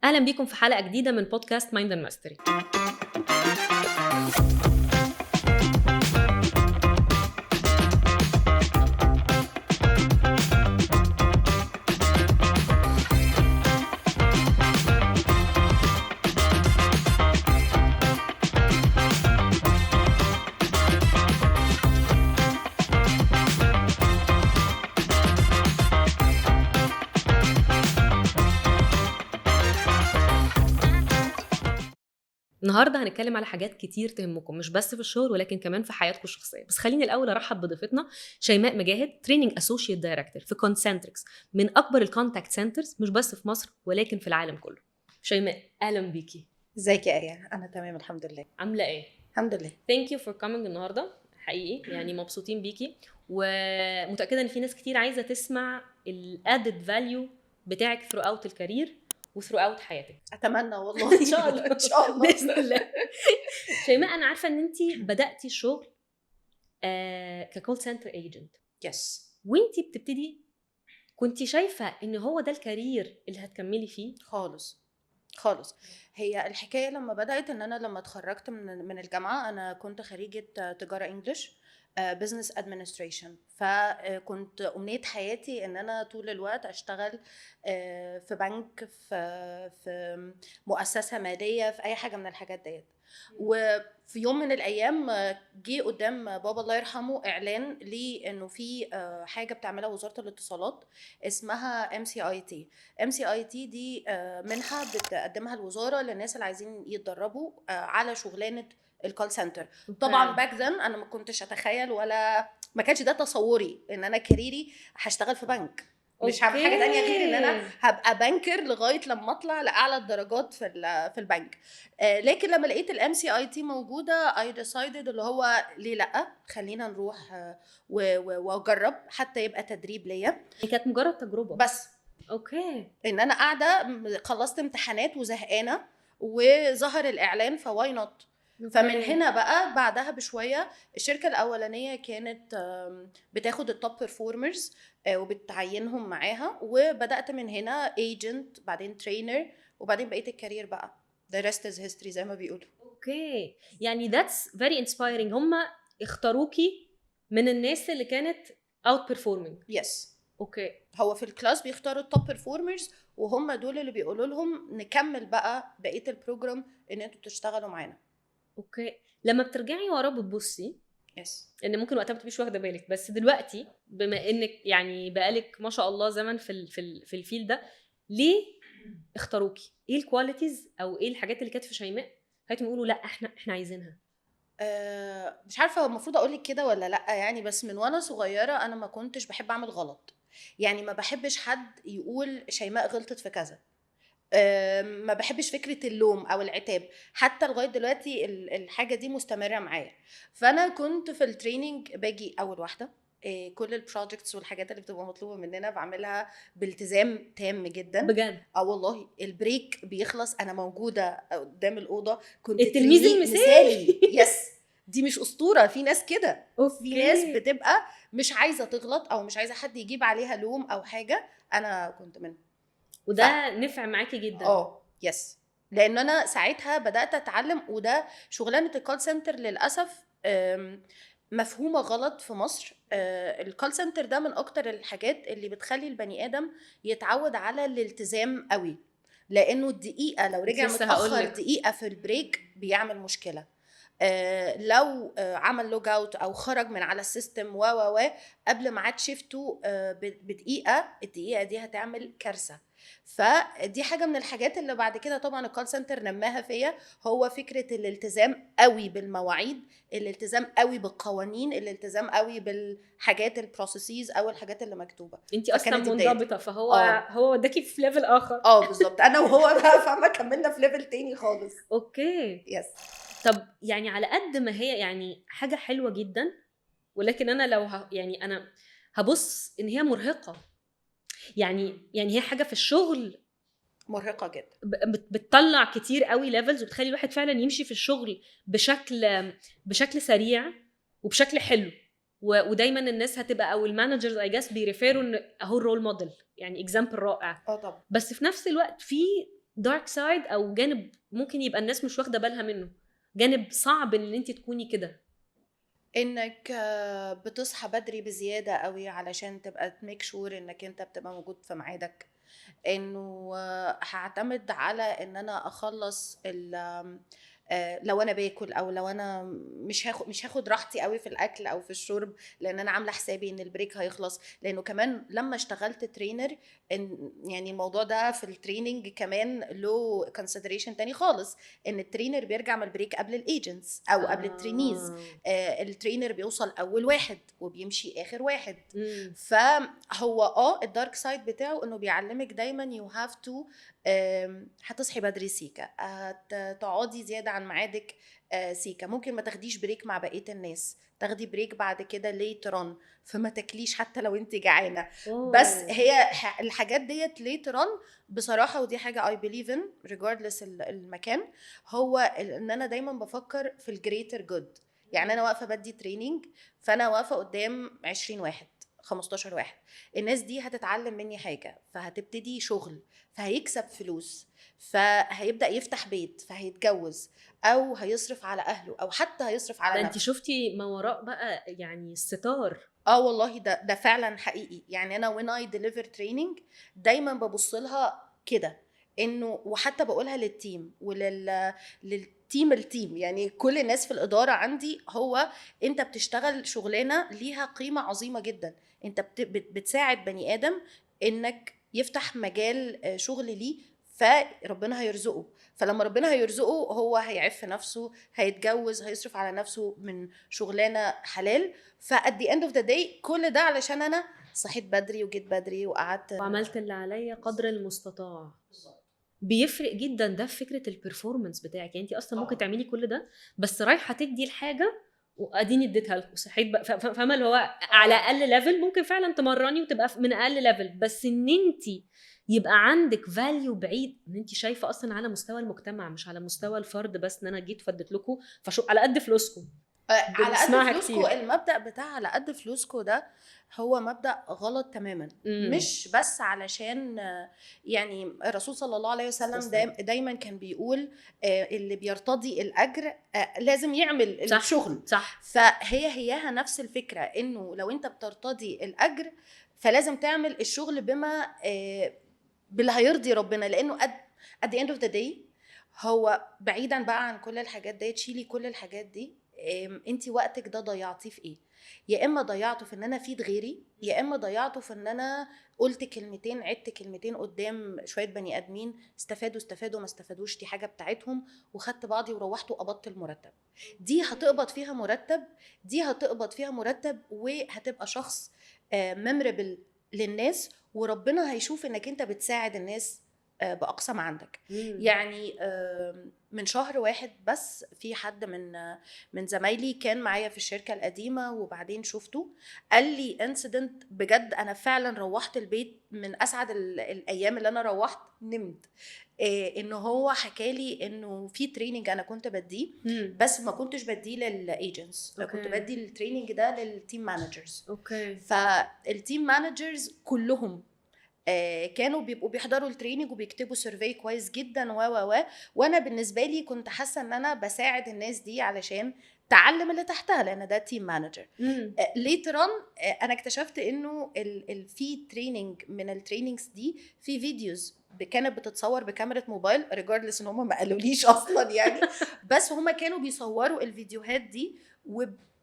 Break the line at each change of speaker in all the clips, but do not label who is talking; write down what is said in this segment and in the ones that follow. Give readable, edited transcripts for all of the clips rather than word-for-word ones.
اهلا بيكم في حلقه جديده من بودكاست مايند اند ماستري. النهارده هنتكلم على حاجات كتير تهمكم، مش بس في الشغل ولكن كمان في حياتكم الشخصيه. بس خليني الاول ارحب بضيفتنا شيماء مجاهد، تريننج اسوشيت دايركتور في كونسنتريكس، من اكبر الكونتاكت سنترز مش بس في مصر ولكن في العالم كله. شيماء اهلا بيكي.
ازيك يا ايه؟ انا تمام الحمد لله.
عامله ايه؟
الحمد لله.
ثانك يو فور كومينج النهارده، حقيقي يعني مبسوطين بيكي، ومتاكده ان في ناس كتير عايزه تسمع الادد فاليو بتاعك ثرو اوت الكارير وثرو اوت حياتك.
اتمنى والله
ان شاء الله
ان شاء الله
باذن الله. شيماء انا عارفه ان انتي بداتي الشغل ككول سنتر ايجنت،
يس.
وانتي بتبتدي كنتي شايفه ان هو ده الكارير اللي هتكملي فيه؟
خالص. هي الحكايه لما بدات ان انا لما اتخرجت من الجامعه، انا كنت خريجه تجاره انجلش، بزنس ادمنستريشن. فكنت امنيه حياتي ان انا طول الوقت اشتغل في بنك، في مؤسسه ماليه، في اي حاجه من الحاجات ديت. وفي يوم من الايام جه قدام بابا الله يرحمه اعلان لي انه في حاجه بتعملها وزاره الاتصالات اسمها MCIT دي منحه بتقدمها الوزاره للناس اللي عايزين يتدربوا على شغلانه الكول سنتر. طبعا باك ذن انا ما كنتش اتخيل، ولا ما كانش ده تصوري ان انا كاريري هشتغل في بنك. مش هعمل حاجه تانية غير ان انا هبقى بانكر لغايه لما اطلع لاعلى الدرجات في البنك. لكن لما لقيت MCIT موجوده I decided اللي هو ليه لا، خلينا نروح واجرب حتى يبقى تدريب ليا.
كانت مجرد تجربه
بس
اوكي،
ان انا قاعده خلصت امتحانات وزهقانه وظهر الاعلان فواي نوت. فمن هنا بقى بعدها بشويه الشركه الاولانيه كانت بتاخد التوب بيرفورمرز وبتعينهم معاها، وبدات من هنا ايجنت، بعدين ترينر، وبعدين بقيت الكارير بقى the rest is history زي ما بيقولوا.
اوكي، يعني that's very inspiring. هم اختاروكي من الناس اللي كانت out performing.
يس.
اوكي،
هو في الكلاس بيختاروا التوب بيرفورمرز، وهم دول اللي بيقولوا لهم نكمل بقى بقيه البروجرام ان انتوا تشتغلوا معانا.
اوكي، لما بترجعي ورا بتبصي
يس.
ان ممكن وقتها ما تبقيش واخده بالك، بس دلوقتي بما انك يعني بقالك ما شاء الله زمن في الفيل ده، ليه اختاروكي؟ ايه الكواليتيز او ايه الحاجات اللي كانت في شيماء خلتهم يقولوا لا احنا عايزينها؟
مش عارفه المفروض اقولك كده ولا لا، يعني بس من وانا صغيره انا ما كنتش بحب اعمل غلط. يعني ما بحبش حد يقول شيماء غلطت في كذا. ما بحبش فكرة اللوم أو العتاب، حتى لغاية دلوقتي الحاجة دي مستمرة معايا. فأنا كنت في التريننج باجي أول واحدة، كل البروجكتس والحاجات اللي بتبقى مطلوبة مننا بعملها بالتزام تام جدا
بجد؟
والله البريك بيخلص أنا موجودة قدام الأوضة. كنت
التلميذ المثالي.
يس. دي مش أسطورة، في ناس كده.
أوكي.
في ناس بتبقى مش عايزة تغلط أو مش عايزة حد يجيب عليها لوم أو حاجة. أنا كنت منهم،
وده نفع معاكي جدا.
يس. لان انا ساعتها بدات اتعلم، وده شغلانه الكول سنتر للاسف مفهومه غلط في مصر. الكول سنتر ده من اكتر الحاجات اللي بتخلي البني ادم يتعود على الالتزام قوي، لانه الدقيقه لو رجع متاخر دقيقه في البريك بيعمل مشكله. لو عمل لوج اوت او خرج من على السيستم و قبل ما عاد شيفته بدقيقه، الدقيقه دي هتعمل كارثه. فدي حاجه من الحاجات اللي بعد كده طبعا الكول سنتر نماها فيا، هو فكره الالتزام قوي بالمواعيد، الالتزام قوي بالقوانين، الالتزام قوي بالحاجات البروسيسز او الحاجات اللي مكتوبه.
انت اصلا منضبطه، فهو هو وداكي في ليفل اخر.
بالظبط. انا وهو بقى فاهمه كملنا في ليفل تاني خالص.
اوكي
يس.
طب يعني على قد ما هي يعني حاجه حلوه جدا، ولكن انا لو يعني انا هبص ان هي مرهقه. يعني هي حاجه في الشغل
مرهقه جدا،
بتطلع كتير قوي ليفلز، وبتخلي الواحد فعلا يمشي في الشغل بشكل سريع وبشكل حلو. ودايما الناس هتبقى او المانجرز اي جاس بيريفيروا ان اهو الرول موديل، يعني اكزامبل رائع.
طبعا.
بس في نفس الوقت في دارك سايد او جانب ممكن يبقى الناس مش واخده بالها منه، جانب صعب ان انت تكوني كده؟
انك بتصحى بدري بزياده قوي علشان تبقى تميك شور انك انت بتبقى موجود في ميعادك، انه هعتمد على ان انا اخلص لو انا باكل، او لو انا مش هاخد راحتي قوي في الاكل او في الشرب، لان انا عامله حسابي ان البريك هيخلص. لانه كمان لما اشتغلت ترينر، ان يعني الموضوع ده في التريننج كمان له كونسيدريشن تاني خالص، ان الترينر بيرجع من البريك قبل الايجنتس او قبل الترينيز. الترينر بيوصل اول واحد وبيمشي اخر واحد. فهو الدارك سايد بتاعه انه بيعلمك دايما يو هاف تو هتصحي بدري سيكا، هتقعدي زياده عن ميعادك سيكا، ممكن ما تاخديش بريك مع بقيه الناس، تاخدي بريك بعد كده ليتران، فما تاكليش حتى لو انت جعانه. بس هي الحاجات ديت ليتران بصراحه، ودي حاجه اي بليف ان ريجاردلس المكان، هو ان انا دايما بفكر في الجريتر جود. يعني انا واقفه بدي تريننج، فانا واقفه قدام 20 واحد 15 واحد، الناس دي هتتعلم مني حاجه، فهتبتدي شغل، فهيكسب فلوس، فهيبدا يفتح بيت، فهيتجوز، او هيصرف على اهله، او حتى هيصرف على
ده انت
نفسه.
شفتي ما وراء بقى يعني الستار.
والله ده فعلا حقيقي. يعني انا when I deliver training دايما ببص لها كده، انه وحتى بقولها للتيم التيم، يعني كل الناس في الاداره عندي، هو انت بتشتغل شغلانه ليها قيمه عظيمه جدا، انت بتساعد بني ادم انك يفتح مجال شغل ليه، فربنا هيرزقه. فلما ربنا هيرزقه هو هيعف نفسه، هيتجوز، هيصرف على نفسه من شغلانه حلال. فات the end of the day كل ده علشان انا صحيت بدري وجيت بدري وقعدت
وعملت اللي عليا قدر المستطاع. بيفرق جدا ده في فكره البرفورمانس بتاعك. يعني انت اصلا ممكن تعملي كل ده بس رايحه تدي الحاجه واديني اديتها لكم صحيت بقى، فاهمه اللي هو على اقل ليفل ممكن فعلا تمرني وتبقى من اقل ليفل، بس ان انت يبقى عندك فاليو بعيد، ان انت شايفه اصلا على مستوى المجتمع مش على مستوى الفرد بس، ان انا جيت فدت لكم فشو على قد فلوسكم.
على قد
بنسمعها
فلوسكو.
كتير.
المبدأ بتاع على قد فلوسكو ده هو مبدأ غلط تماما. مش بس علشان يعني الرسول صلى الله عليه وسلم دايما كان بيقول اللي بيرتضي الأجر لازم يعمل
صح.
الشغل.
صح.
فهيها نفس الفكرة، انه لو انت بترتضي الأجر فلازم تعمل الشغل بما باللي هيرضي ربنا، لأنه at the end of the day هو بعيدا بقى عن كل الحاجات دي، تشيلي كل الحاجات دي، انت وقتك ده ضيعتيه في ايه؟ يا اما ضيعته في ان انا افيد غيري، يا اما ضيعته في ان انا قلت كلمتين، عدت كلمتين قدام شويه بني ادمين، استفادوا ما استفادوش دي حاجه بتاعتهم، وخدت بعضي وروحت وقبضت المرتب. دي هتقبض فيها مرتب، وهتبقى شخص ممربل للناس، وربنا هيشوف انك انت بتساعد الناس باقصى ما عندك. يعني من شهر واحد بس في حد من زمايلي كان معايا في الشركه القديمه، وبعدين شفته قال لي انسيدنت بجد، انا فعلا روحت البيت من اسعد الايام اللي انا روحت نمت. انه هو حكالي انه في تريننج انا كنت بديه، بس ما كنتش بديه للايجنتس، كنت بدي التريننج ده للتيم مانجرز. فالتيم مانجرز كلهم كانوا بيبقوا بيحضروا التريننج وبيكتبوا سيرفي كويس جدا وانا بالنسبه لي كنت حاسه ان انا بساعد الناس دي علشان تعلم اللي تحتها، لان ده تيم مانجر. ليتران انا اكتشفت انه في تريننج من التريننجز دي في فيديوز كانت بتتصور بكاميرا موبايل، ريجاردلس ان هم ما قالوليش اصلا يعني بس هم كانوا بيصوروا الفيديوهات دي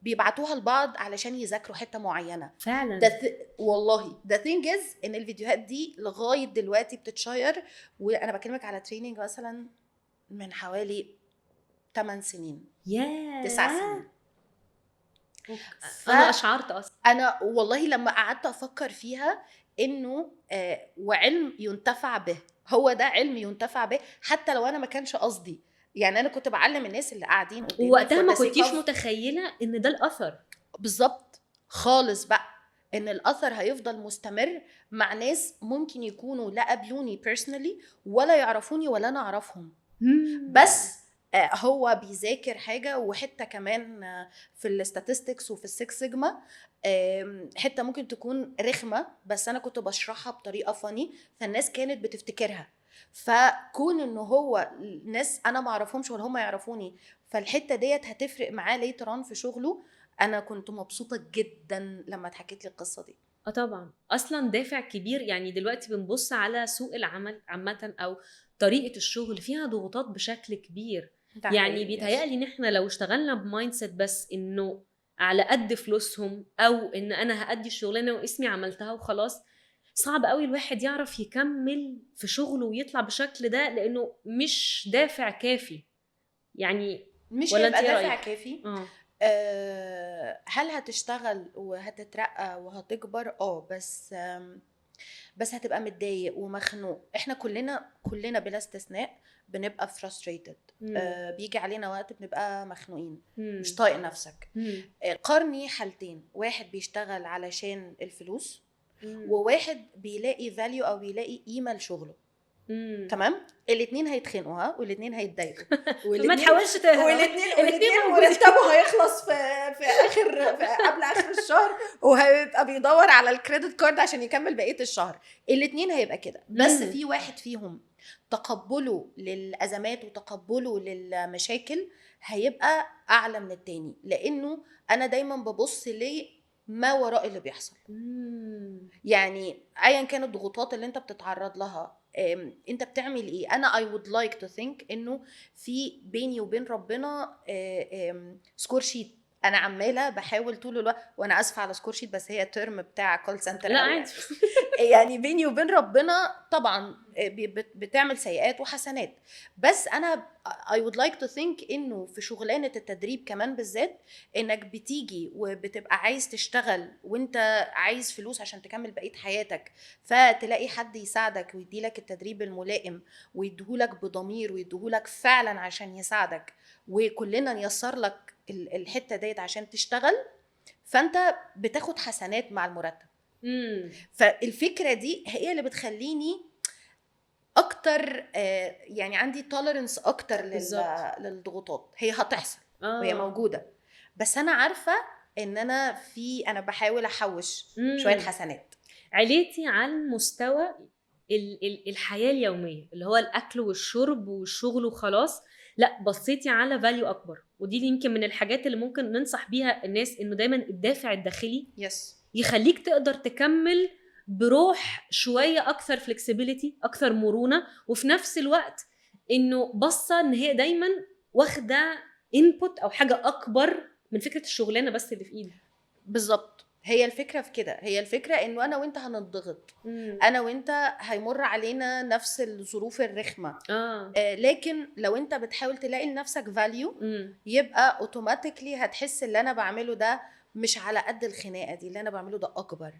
بيبعتوها لبعض علشان يذاكروا حته معينه.
فعلا
والله the thing is ان الفيديوهات دي لغايه دلوقتي بتتشير، وانا بكلمك على تريننج مثلا من حوالي 8 سنين 9 سنين.
انا اشعرت اصلا،
انا والله لما قعدت افكر فيها انه وعلم ينتفع به، هو ده علم ينتفع به حتى لو انا ما كانش قصدي. يعني انا كنت بعلم الناس اللي قاعدين قدامي،
وقتها ما كنتيش متخيله ان ده الاثر
بالظبط خالص بقى، ان الاثر هيفضل مستمر مع ناس ممكن يكونوا لا قابلوني personally ولا يعرفوني ولا انا اعرفهم. بس هو بيذاكر حاجه، وحته كمان في الستاتستكس وفي السكس سيجما حته ممكن تكون رخمه، بس انا كنت بشرحها بطريقه فاني، فالناس كانت بتفتكرها. فكون انه هو ناس انا ما اعرفهمش ولا هم يعرفوني، فالحته ديت هتفرق معاه ليتران في شغله. انا كنت مبسوطه جدا لما اتحكيت لي القصه دي.
طبعا اصلا دافع كبير. يعني دلوقتي بنبص على سوق العمل عامه او طريقه الشغل فيها ضغوطات بشكل كبير.
ده
يعني
حقيقي.
بيتهيألي ان احنا لو اشتغلنا بمايند سيت بس انه على قد فلوسهم، او ان انا هأدي الشغلانه واسمي عملتها وخلاص، صعب قوي الواحد يعرف يكمل في شغله ويطلع بشكل ده، لانه مش دافع كافي يعني.
مش
ولا انت
هيبقى
ايه
دافع
رايك؟
كافي.
اه.
هل هتشتغل وهتترقى وهتكبر؟ بس بس هتبقى متضايق ومخنوق. احنا كلنا بلا استثناء بنبقى frustrated. بيجي علينا وقت بنبقى مخنوقين، مش طايق نفسك. قارني حالتين، واحد بيشتغل علشان الفلوس وواحد بيلاقي value او بيلاقي قيمة لشغله. تمام، الاثنين هيتخانقوا والاتنين هيتضايقوا
ما تحاولش
والاثنين مرتبه هيخلص في اخر قبل اخر الشهر، وهيبقى بيدور على الكريدت كارد عشان يكمل بقيه الشهر. الاثنين هيبقى كده، بس في واحد فيهم تقبله للازمات وتقبله للمشاكل هيبقى اعلى من التاني، لانه انا دايما ببص ليه ما وراء اللي بيحصل. يعني ايا كانت الضغوطات اللي انت بتتعرض لها، انت بتعمل ايه؟ انا I would like to think انه في بيني وبين ربنا سكور شيت. انا عماله بحاول طول الوقت، وانا اسفه على سكور شيت بس هي ترم بتاع كول سنتر.
لا عادي.
يعني بيني وبين ربنا طبعا بتعمل سيئات وحسنات، بس انا I would like to think انه في شغلانه التدريب كمان بالذات، انك بتيجي وبتبقى عايز تشتغل وانت عايز فلوس عشان تكمل بقيه حياتك، فتلاقي حد يساعدك ويديلك التدريب الملائم ويديهولك بضمير ويديهولك فعلا عشان يساعدك، وكلنا نيسر لك الحته ديت عشان تشتغل، فانت بتاخد حسنات مع المرتب. فالفكره دي هي اللي بتخليني اكتر يعني عندي توليرنس اكتر للضغوطات. هي هتحصل وهي موجوده، بس انا عارفه ان انا بحاول احوش شويه حسنات.
عليتي على المستوى الحياه اليوميه اللي هو الاكل والشرب والشغل وخلاص، لا بصيتي على فاليو اكبر. ودي يمكن من الحاجات اللي ممكن ننصح بيها الناس، انه دايما الدافع الداخلي يخليك تقدر تكمل بروح شويه اكثر فلكسبيليتي، اكثر مرونه، وفي نفس الوقت انه بصه ان هي دايما واخده انبوت او حاجه اكبر من فكره الشغلانه بس اللي في ايدك.
بالظبط، هي الفكره في كده. هي الفكره انه انا وانت هنضغط، انا وانت هيمر علينا نفس الظروف الرخمه. لكن لو انت بتحاول تلاقي لنفسك فاليو، يبقى اوتوماتيكلي هتحس اللي انا بعمله ده مش على قد الخناقه دي، اللي انا بعمله ده اكبر.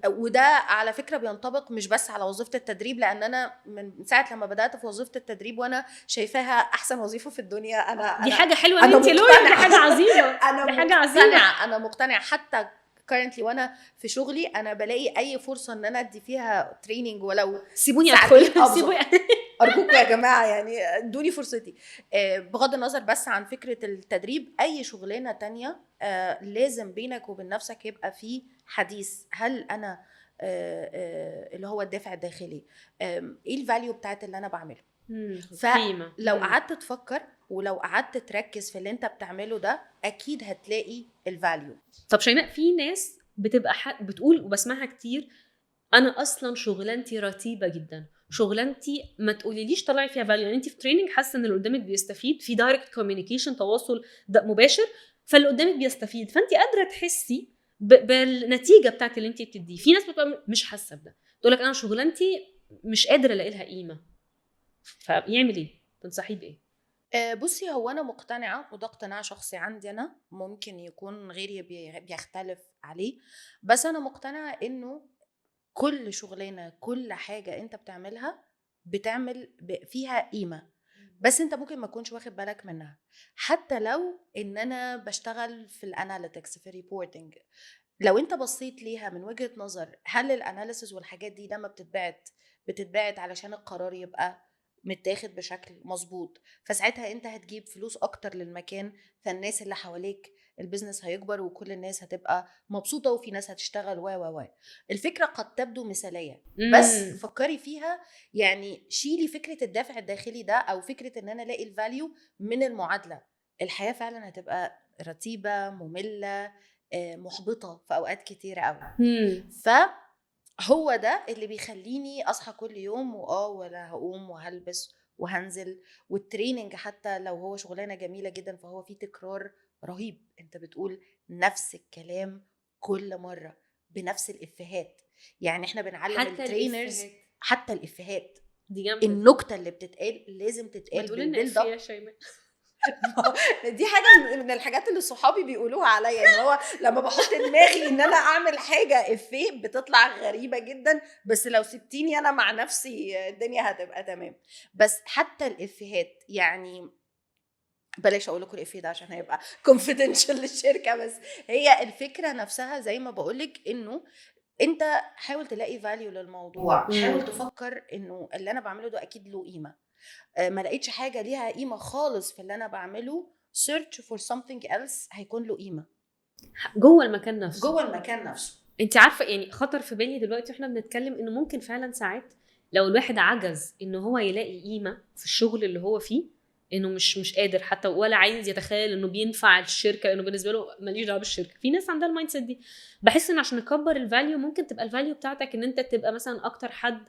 وده على فكره بينطبق مش بس على وظيفه التدريب، لان انا من ساعه لما بدات في وظيفه التدريب وانا شايفاها احسن وظيفه في الدنيا.
دي حاجه حلوه ان انت لويا، دي حاجه عظيمه.
دي حاجه عظيمه. انا مقتنعه حتى currently وانا في شغلي انا بلاقي اي فرصه ان انا ادي فيها تريننج، ولو
سيبوني ادخل،
سيبوني ارجوكم يا جماعه، يعني ادوني فرصتي. بغض النظر بس عن فكره التدريب، اي شغلانه تانية لازم بينك وبين نفسك يبقى في حديث. هل انا اللي هو الدافع الداخلي، ايه الفاليو بتاعت اللي انا بعمله؟ فلو قعدت تفكر ولو قعدت تركز في اللي انت بتعمله ده، اكيد هتلاقي الفاليو.
طب شيماء، في ناس بتبقى بتقول وبسمعها كتير، انا اصلا شغلانتي رتيبه جدا، شغلانتي ما تقوليليش طلعي فيها فاليو. يعني انت في تريننج حاسه ان اللي قدامك بيستفيد، في دايركت كوميونيكيشن، تواصل مباشر، فاللي قدامك بيستفيد، فانت قادره تحسي بالنتيجه بتاعت اللي انت بتديه. في ناس بتبقى مش حاسه بده، تقول لك انا شغلانتي مش قادره الاقي لها قيمه، فيعمل ايه؟ تنصحيه بايه؟
بصي، هو انا مقتنعه، وده اقتناع شخصي عندي انا، ممكن يكون غيري بيختلف عليه، بس انا مقتنعه انه كل شغلانه، كل حاجه انت بتعملها بتعمل فيها قيمه، بس انت ممكن ما تكونش واخد بالك منها. حتى لو ان انا بشتغل في الاناليتكس، في الريبورتنج، لو انت بصيت ليها من وجهه نظر هل الاناليسز والحاجات دي لما بتتبعت علشان القرار يبقى متاخد بشكل مظبوط، فساعتها انت هتجيب فلوس اكتر للمكان، فالناس اللي حواليك البيزنس هيكبر وكل الناس هتبقى مبسوطه وفي ناس هتشتغل و الفكره قد تبدو مثاليه بس فكري فيها، يعني شيلي فكره الدافع الداخلي ده او فكره ان انا الاقي الفاليو من المعادله. الحياه فعلا هتبقى رتيبه ممله محبطه في اوقات كتيره قوي. فهو ده اللي بيخليني اصحى كل يوم ولا هقوم وهلبس وهنزل. والتريننج حتى لو هو شغلانه جميله جدا فهو فيه تكرار رهيب، انت بتقول نفس الكلام كل مره بنفس الافيهات. يعني احنا بنعلم
حتى
الترينرز
الإفيهات.
حتى الافيهات،
دي جامده.
النكته اللي بتتقال لازم تتقال
بتقول لنا
بالبيلد
إفيه يا
اب.
شيماء.
دي حاجه من الحاجات اللي صحابي بيقولوها عليا، ان هو لما بحط دماغي ان انا اعمل حاجه افيه بتطلع غريبه جدا، بس لو سبتيني انا مع نفسي الدنيا هتبقى تمام. بس حتى الافيهات، يعني بلاش اقول لكم الافيه ده عشان هيبقى confidential للشركه، بس هي الفكره نفسها زي ما بقولك انه انت حاول تلاقي فاليو للموضوع، حاول تفكر انه اللي انا بعمله ده اكيد له قيمه. ما لقيتش حاجه ليها قيمه خالص في اللي انا بعمله، search for something else هيكون له قيمه
جوه المكان نفسه.
جوه المكان نفسه.
انت عارفه يعني خطر في بالي دلوقتي واحنا بنتكلم انه ممكن فعلا ساعات لو الواحد عجز انه هو يلاقي قيمه في الشغل اللي هو فيه، انه مش قادر حتى ولا عايز يتخيل انه بينفع الشركه، لانه بالنسبه له ماليش دعوه بالشركه. في ناس عندها المايند سيت دي. بحس ان عشان نكبر الفاليو ممكن تبقى الفاليو بتاعتك ان انت تبقى مثلا اكتر حد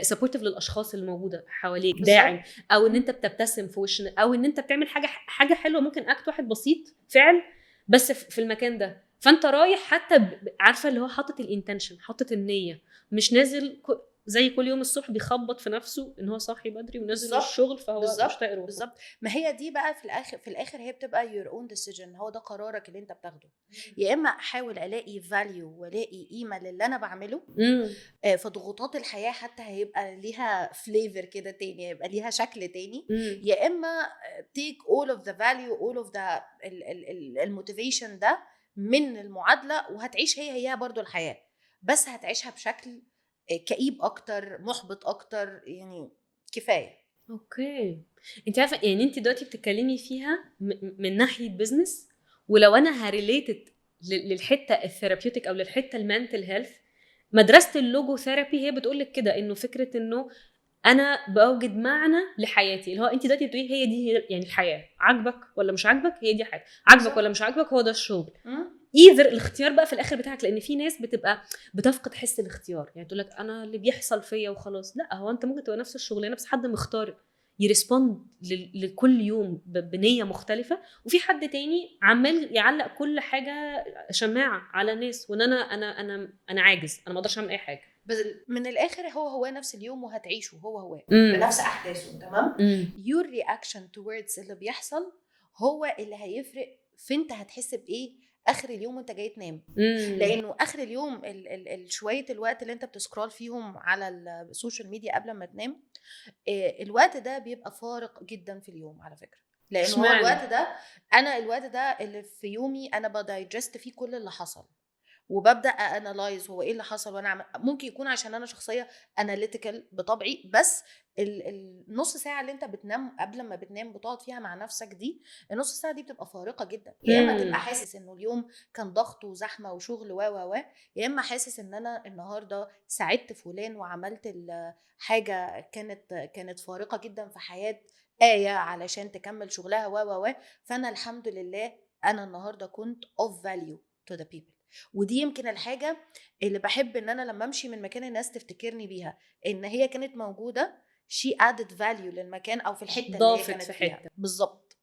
سبورتيف للاشخاص اللي موجوده حواليك، داعم، او ان انت بتبتسم في وش، او ان انت بتعمل حاجه حلوه، ممكن اكت واحد بسيط فعل بس في المكان ده. فانت رايح حتى عارفه اللي هو حاطط الانتنشن، حاطط النيه، مش نازل زي كل يوم الصبح بيخبط في نفسه ان هو صاحي بدري ونازل الشغل فهو مش طايق روحه.
بالظبط. ما هي دي بقى في الاخر هي بتبقى your own decision، هو ده قرارك اللي انت بتاخده. يا اما احاول الاقي فاليو والاقي قيمه للي انا بعمله، فضغوطات الحياه حتى هيبقى ليها فليفر كده تاني، هيبقى ليها شكل تاني. يا اما take all of the value all of the الموتيفيشن ده من المعادله، وهتعيش هي برضو الحياه، بس هتعيشها بشكل كئيب اكتر محبط اكتر، يعني كفايه.
اوكي. انت عارفه يعني انت دلوقتي بتتكلمي فيها من ناحيه بزنس، ولو انا هريليتد للحته الثيرابيوتيك او للحته المنتل هيلث، مدرسه اللوجو ثيرابي هي بتقول لك كده، انه فكره انه انا بوجد معنى لحياتي، اللي هو انت دلوقتي بتقولي هي دي يعني الحياه، عاجبك ولا مش عاجبك هي دي حاجه، عاجبك ولا مش عاجبك هو ده الشغل. ايذر الاختيار بقى في الاخر بتاعك، لان في ناس بتبقى بتفقد حس الاختيار، يعني تقول لك انا اللي بيحصل فيا وخلاص. لا، هو انت ممكن تبقى نفس الشغلانه بس حد مختار يرسبوند لكل يوم بنيه مختلفه، وفي حد تاني عمال يعلق كل حاجه شماعه على الناس، وان انا عاجز، انا ما اقدرش اعمل اي حاجه.
بس من الاخر هو نفس اليوم وهتعيشه هو بنفس احداثه. تمام. your reaction towards اللي بيحصل هو اللي هيفرق في انت هتحس بايه اخر اليوم وانت جاي تنام. لانه اخر اليوم شويه الوقت اللي انت بتسكرول فيهم على السوشيال ميديا قبل ما تنام، الوقت ده بيبقى فارق جدا في اليوم على فكره. لانه هو الوقت ده، انا الوقت ده اللي في يومي انا بدايجست فيه كل اللي حصل، وببدا انالايز هو ايه اللي حصل. وانا ممكن يكون عشان انا شخصيه اناليتيكال بطبعي، بس النص ساعه اللي انت بتنام قبل ما بتنام بتقعد فيها مع نفسك دي، النص ساعه دي بتبقى فارقه جدا. يا اما تبقى حاسس انه اليوم كان ضغط وزحمه وشغل يا اما حاسس ان انا النهارده ساعدت فلان وعملت حاجه كانت فارقه جدا في حياه آية علشان تكمل شغلها فانا الحمد لله انا النهارده كنت of value to the people. ودي يمكن الحاجة اللي بحب ان انا لما امشي من مكان الناس تفتكرني بيها، ان هي كانت موجودة she added value للمكان او في الحتة اللي هي كانت فيها بالظبط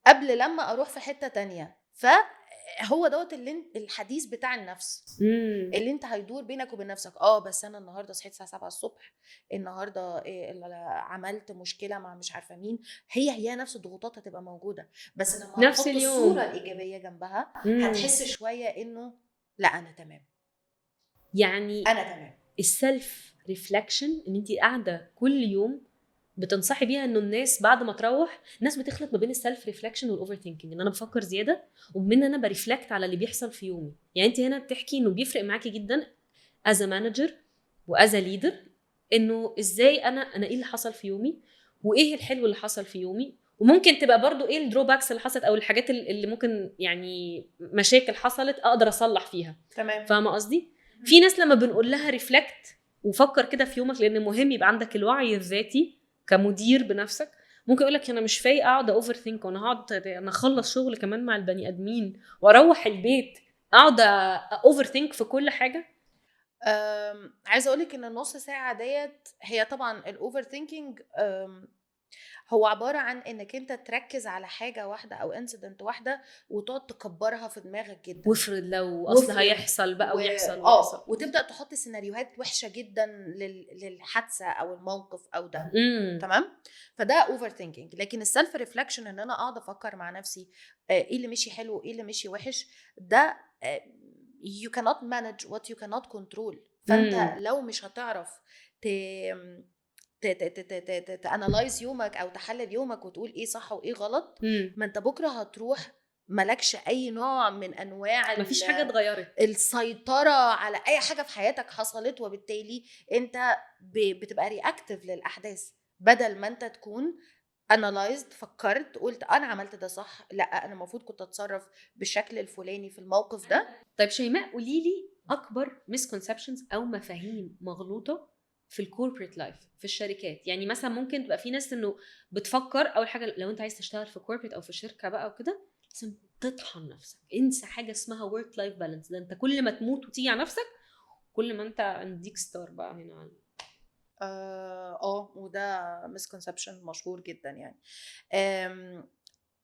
قبل لما اروح في حتة تانية. فهو دوت اللي الحديث بتاع النفس اللي انت هيدور بينك وبين نفسك. بس انا النهارده صحيت الساعه 7 الصبح، النهارده عملت مشكله مع مش عارفه مين، هي نفس الضغوطات هتبقى موجوده، بس لما
نفس
هتحط الصوره الايجابيه جنبها هتحس شويه انه لا انا تمام،
يعني
انا تمام.
السلف ريفلكشن ان انت قاعده كل يوم بتنصحي بيها، انه الناس بعد ما تروح، الناس بتخلط ما بين السلف ريفلكشن والاوفر ثينكينج، ان انا بفكر زياده ومن انا بريفلكت على اللي بيحصل في يومي. يعني انت هنا بتحكي انه بيفرق معاكي جدا as a manager و as a leader، انه ازاي انا ايه اللي حصل في يومي، وايه الحلو اللي حصل في يومي، وممكن تبقى برضو ايه الدروباكس اللي حصلت او الحاجات اللي ممكن يعني مشاكل حصلت اقدر اصلح فيها.
تمام.
فاهمه قصدي؟ في ناس لما بنقول لها ريفلكت وفكر كده في يومك، لان مهم يبقى عندك الوعي الذاتي كمدير بنفسك، ممكن يقول لك انا مش فايق اقعد اوفر ثينك، وانا هقعد انا اخلص شغل كمان مع البني ادمين واروح البيت اقعد اوفر ثينك في كل حاجه.
عايزه اقول لك ان النص ساعه ديت هي طبعا الاوفر ثينكينج هو عباره عن انك انت تركز على حاجه واحده او انسيدنت واحده وتقعد تكبرها في دماغك جدا،
وافرض لو اصل هيحصل بقى ويحصل
وتبدا تحط سيناريوهات وحشه جدا للحادثه او الموقف او ده. تمام. فده اوفر ثينكينج. لكن السيلف ريفلكشن ان انا اقعد افكر مع نفسي ايه اللي مشي حلو ايه اللي مشي وحش، ده you cannot manage what you cannot control. فانت لو مش هتعرف تانالايز يومك او تحلل يومك وتقول ايه صح وايه غلط، ما انت بكره هتروح ملكش اي نوع من انواع
مفيش حاجه اتغيرت
السيطره على اي حاجه في حياتك حصلت، وبالتالي انت بتبقى رياكتيف للاحداث بدل ما انت تكون انالايزد، فكرت قلت انا عملت ده صح، لا انا المفروض كنت اتصرف بالشكل الفلاني في الموقف ده.
طيب شيماء قولي لي اكبر مسكونسبشنز او مفاهيم مغلوطه في الكوربريت لايف في الشركات. يعني مثلا ممكن تبقى في ناس انه بتفكر اول حاجه لو انت عايز تشتغل في كوربريت او في شركه بقى وكده لازم تطحن نفسك، انسى حاجه اسمها ورك لايف بالانس، ده انت كل ما تموت وتيجي على نفسك كل ما انت عندك ستار بقى هنا.
وده مسكونسبشن مشهور جدا يعني.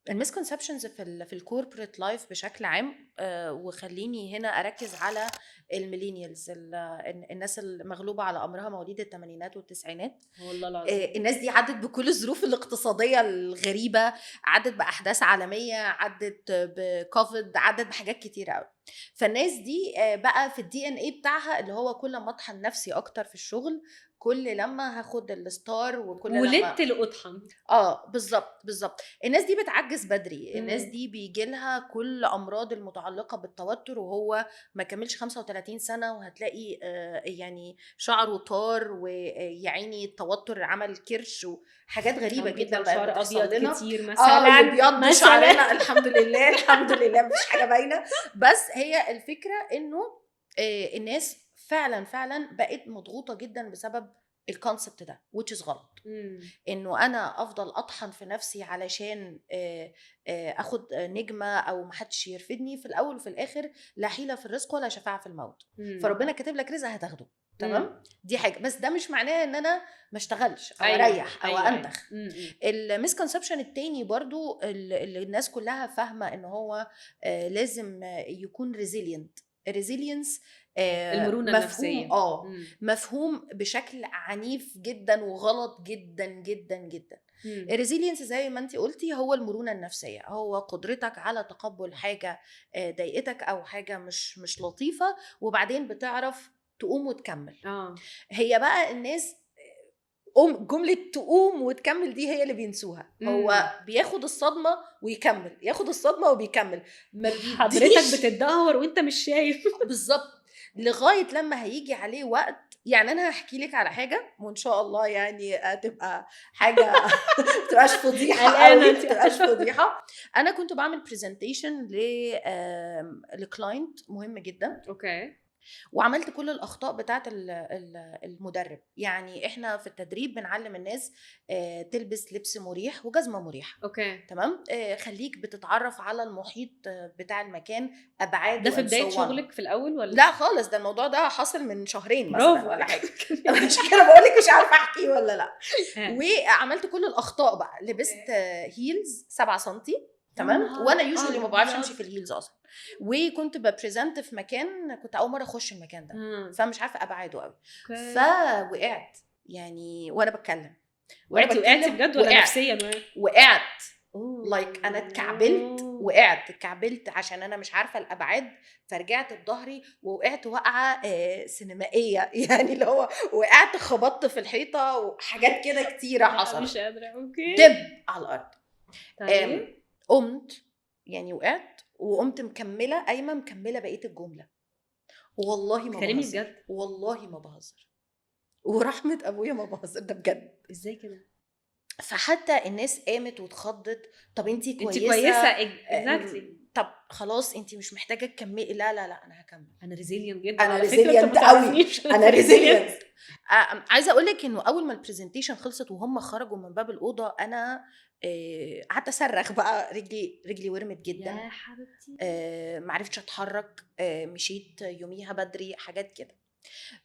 المسكونسبشنز في الكوربريت لايف بشكل عام، وخليني هنا اركز على الميلينيالز، الناس المغلوبه على امرها مواليد الثمانينات والتسعينات.
والله العظيم
الناس دي عدت بكل الظروف الاقتصاديه الغريبه، عدت باحداث عالميه، عدت بكوفيد، عدت بحاجات كتيره قوي. فالناس دي بقى في الدي ان اي بتاعها اللي هو كل ما اطحن نفسي اكتر في الشغل كل لما هاخد الستار، وكل
ولدت الاطحن.
بالظبط. الناس دي بتعجز بدري. الناس دي بيجي لها كل امراض المتعلقه بالتوتر وهو ما كملش 35 سنه، وهتلاقي يعني شعره طار ويعيني التوتر عمل كرش وحاجات غريبه جدا بقى بتحصل لنا
كتير مثلا.
بيض شعرنا الحمد لله الحمد لله مفيش حاجه باينه. بس هي الفكره انه الناس فعلا بقت مضغوطه جدا بسبب الكونسبت ده which is غلط. انه انا افضل اطحن في نفسي علشان اخد نجمه او محدش يرفدني، في الاول وفي الاخر لا حيله في الرزق ولا شفاعه في الموت. فربنا كاتب لك رزق هتاخده. تمام. دي حاجه، بس ده مش معناه ان انا ما اشتغلش او اريح او انتخ. المسكونسبشن التاني برضو اللي الناس كلها فاهمه ان هو لازم يكون ريزيلينت. ريزيلينس
المرونه النفسيه
مفهوم بشكل عنيف جدا وغلط جدا جدا جدا. الريزيلينس زي ما انت قلتي هو المرونه النفسيه، هو قدرتك على تقبل حاجه ضايقتك او حاجه مش لطيفه وبعدين بتعرف تقوم وتكمل. هي بقى الناس جملة تقوم وتكمل دي هي اللي بينسوها. هو بياخد الصدمة ويكمل، ياخد الصدمة وبيكمل،
حضرتك بتدهور وانت مش شايف.
بالظبط. لغاية لما هيجي عليه وقت. يعني انا هحكي لك على حاجة وان شاء الله يعني تبقى حاجة تبقاش فضيحة قوي، تبقاش فضيحة. انا كنت بعمل بريزنتيشن لكلاينت مهم جدا. وعملت كل الاخطاء بتاعه المدرب. يعني احنا في التدريب بنعلم الناس تلبس لبس مريح وجزمه مريحه. تمام. خليك بتتعرف على المحيط بتاع المكان، ابعاده.
ده في بدايه شغلك في الاول ولا
لا خالص؟ ده الموضوع ده حصل من شهرين مثلا ولا حاجه. مش كده بقول لك، مش عارفه احكي ولا لا. وعملت كل الاخطاء بقى. لبست هيلز 7 سنتي. تمام. وانا يوجوالي ما بعرفش امشي في الهيلز اصلا. وكنت ببريزنت في مكان كنت اول مره اخش المكان ده، فمش عارفه ابعاده قوي. فوقعت يعني وانا بتكلم.
وقعتي بجد ولا نفسيا؟
وقعت لايك انا اتكعبلت عشان انا مش عارفه الابعاد، فرجعت بظهري ووقعت وقعه سينمائيه. يعني اللي هو وقعت خبطت في الحيطه وحاجات كده كتيره حصلت.
مش قادره.
دب على الارض.
طيب
قمت يعني وقعت وقمت مكمله قايمه مكمله بقيه الجمله. والله ما بهزر بجد. والله ما بهزر ورحمه ابويا ما بهزر، ده بجد.
ازاي كده؟
فحتى الناس قامت واتخضت، طب انتي
انت
كويسه؟
كويسه اكزاكتلي.
طب خلاص انتي مش محتاجه تكملي. لا لا لا انا هكمل،
انا ريزيلينت جدا
انا
على فكره، انت ما
ريزيلينت قوي،
تعرفنيش
انا ريزيلينت. عايزه اقول لك انه اول ما البرزنتيشن خلصت وهم خرجوا من باب الاوضه، انا قعدت اصرخ بقى، رجلي ورمت جدا،
يا حبيبتي.
معرفتش اتحرك، مشيت يوميها بدري، حاجات كده.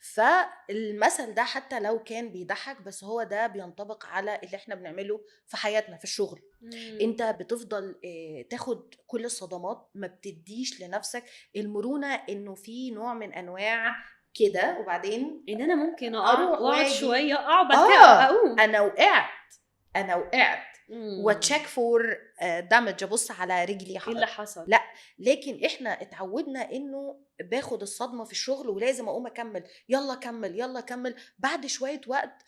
فالمثل ده حتى لو كان بيضحك، بس هو ده بينطبق على اللي احنا بنعمله في حياتنا في الشغل. انت بتفضل تاخد كل الصدمات، ما بتديش لنفسك المرونة انه في نوع من انواع كده، وبعدين
ان انا ممكن اقع
اروح
واقعد
واجي.
شويه، اقعد بعد كده اقوم.
انا وقعت وتشيك فور دامج، ابص على رجلي
ايه اللي حصل؟
لا، لكن احنا اتعودنا انه باخد الصدمه في الشغل ولازم اقوم اكمل، يلا كمل يلا كمل. بعد شويه وقت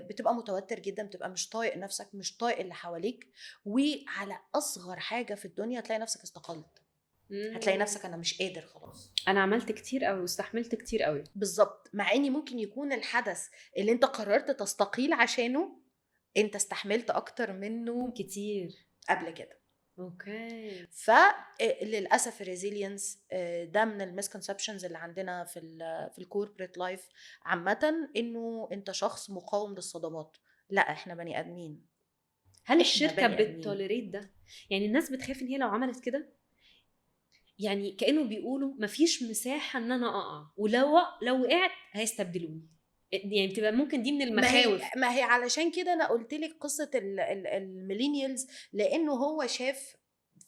بتبقى متوتر جدا، بتبقى مش طايق نفسك، مش طايق اللي حواليك، وعلى اصغر حاجه في الدنيا هتلاقي نفسك استقلت، هتلاقي نفسك انا مش قادر خلاص.
انا عملت كتير قوي واستحملت كتير قوي.
بالظبط، مع اني ممكن يكون الحدث اللي انت قررت تستقيل عشانه انت استحملت اكتر منه
كتير
قبل كده.
اوكي.
فللاسف الريزيلينس ده من المسكونسبشنز اللي عندنا في الكوربريت لايف عامه، انه انت شخص مقاوم للصدمات. لا، احنا بني ادمين.
هل
إحنا
الشركه
بني آدمين.
بتتوليريت ده؟ يعني الناس بتخاف ان هي لو عملت كده، يعني كانوا بيقولوا مفيش مساحه ان انا اقع، لو وقعت هيستبدلوني. يعني بتبقى ممكن دي من المخاوف.
ما هي علشان كده انا قلت لك قصه الميلينيالز، لانه هو شاف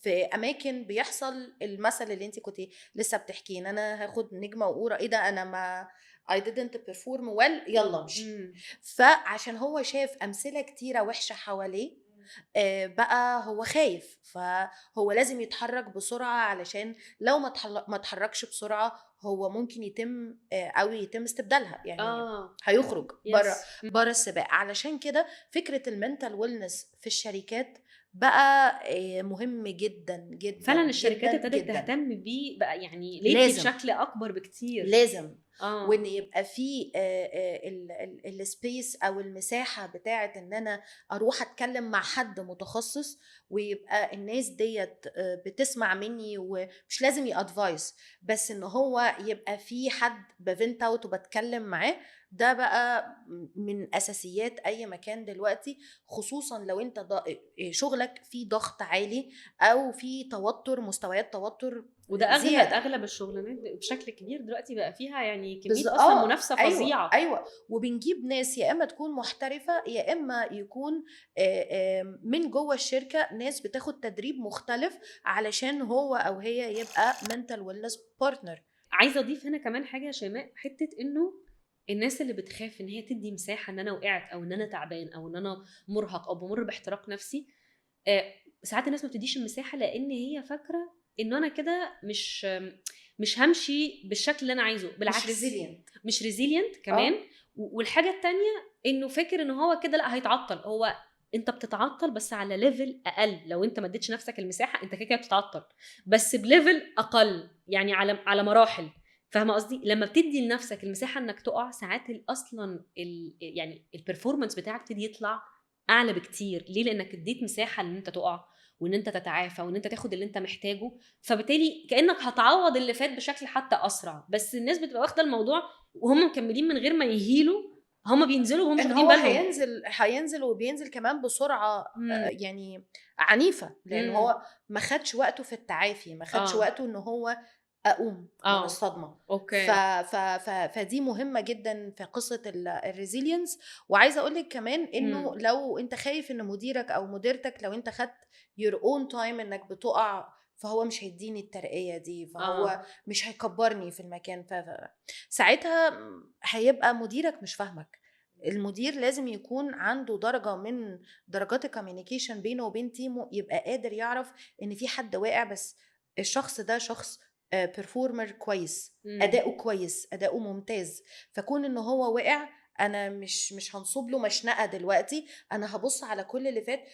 في اماكن بيحصل المثل اللي انت كنتي لسه بتحكيه، ان انا هاخد نجمه وقوره، ايه ده انا ما I didn't perform well، يلا مشي. فعشان هو شاف امثله كتيره وحشه حواليه، بقى هو خايف، فهو لازم يتحرك بسرعه، علشان لو ما اتحركش بسرعه هو ممكن يتم او يتم استبدالها، يعني هيخرج بره السباق. علشان كده فكره المنتال ويلنس في الشركات بقى مهم جدا جدا.
فعلا الشركات
جداً
ابتدت
جداً.
تهتم بيه بقى، يعني ليتلي بشكل اكبر بكتير.
لازم وان يبقى في السبيس او المساحه بتاعه ان انا اروح اتكلم مع حد متخصص، ويبقى الناس ديت بتسمع مني، ومش لازم يادفايس، بس ان هو يبقى في حد بفنت اوت وبتكلم معاه. ده بقى من اساسيات اي مكان دلوقتي، خصوصا لو انت شغلك فيه ضغط عالي او في توتر، مستويات توتر،
وده اغلب الشغلانات بشكل كبير دلوقتي بقى فيها يعني كميه اصلا منافسه فظيعه.
ايوه، وبنجيب ناس يا اما تكون محترفه، يا اما يكون من جوه الشركه ناس بتاخد تدريب مختلف علشان هو او هي يبقى mental wellness partner.
عايزه اضيف هنا كمان حاجه يا شيماء، حته انه الناس اللي بتخاف ان هي تدي مساحه ان انا وقعت، او ان انا تعبان، او ان انا مرهق، او بمر باحتراق نفسي، ساعات الناس ما بتديش المساحه لان هي فاكره انه انا كده مش همشي بالشكل اللي انا عايزه. بالعكس، مش ريزيلينت كمان. والحاجه التانية انه فاكر ان هو كده لا هيتعطل. هو انت بتتعطل بس على ليفل اقل. لو انت ما اديتش نفسك المساحه انت كده بتتعطل، بس بليفل اقل، يعني على مراحل. فاهمه قصدي؟ لما بتدي لنفسك المساحه انك تقع، ساعات اصلا يعني البرفورمانس بتاعك بتدي يطلع اعلى بكتير. ليه؟ لانك اديت مساحه ان انت تقع، وان انت تتعافى، وان انت تاخد اللي انت محتاجه. فبالتالي كانك هتعوض اللي فات بشكل حتى اسرع. بس الناس بتبقى واخده الموضوع وهم مكملين من غير ما يهيلوا، هم بينزلوا وهم مش واخدين بالهم.
هينزل وبينزل كمان بسرعه يعني عنيفه، لان هو ما خدش وقته في التعافي، ما خدش وقته ان هو اقوم من الصدمه.
اوكي.
فدي مهمه جدا في قصه الريزيلينس. وعايزه اقول لك كمان انه لو انت خايف ان مديرك او مديرتك، لو انت خدت your own time انك بتقع، فهو مش هيديني الترقيه دي، فهو مش هيكبرني في المكان. ساعتها هيبقى مديرك مش فاهمك. المدير لازم يكون عنده درجه من درجات الكوميونيكيشن بينه وبين تيمه، يبقى قادر يعرف ان في حد واقع، بس الشخص ده شخص بيرفورمر كويس، اداؤه كويس، اداؤه ممتاز. فكون ان هو وقع، انا مش هنصب له مشنقه دلوقتي، انا هبص على كل اللي فات،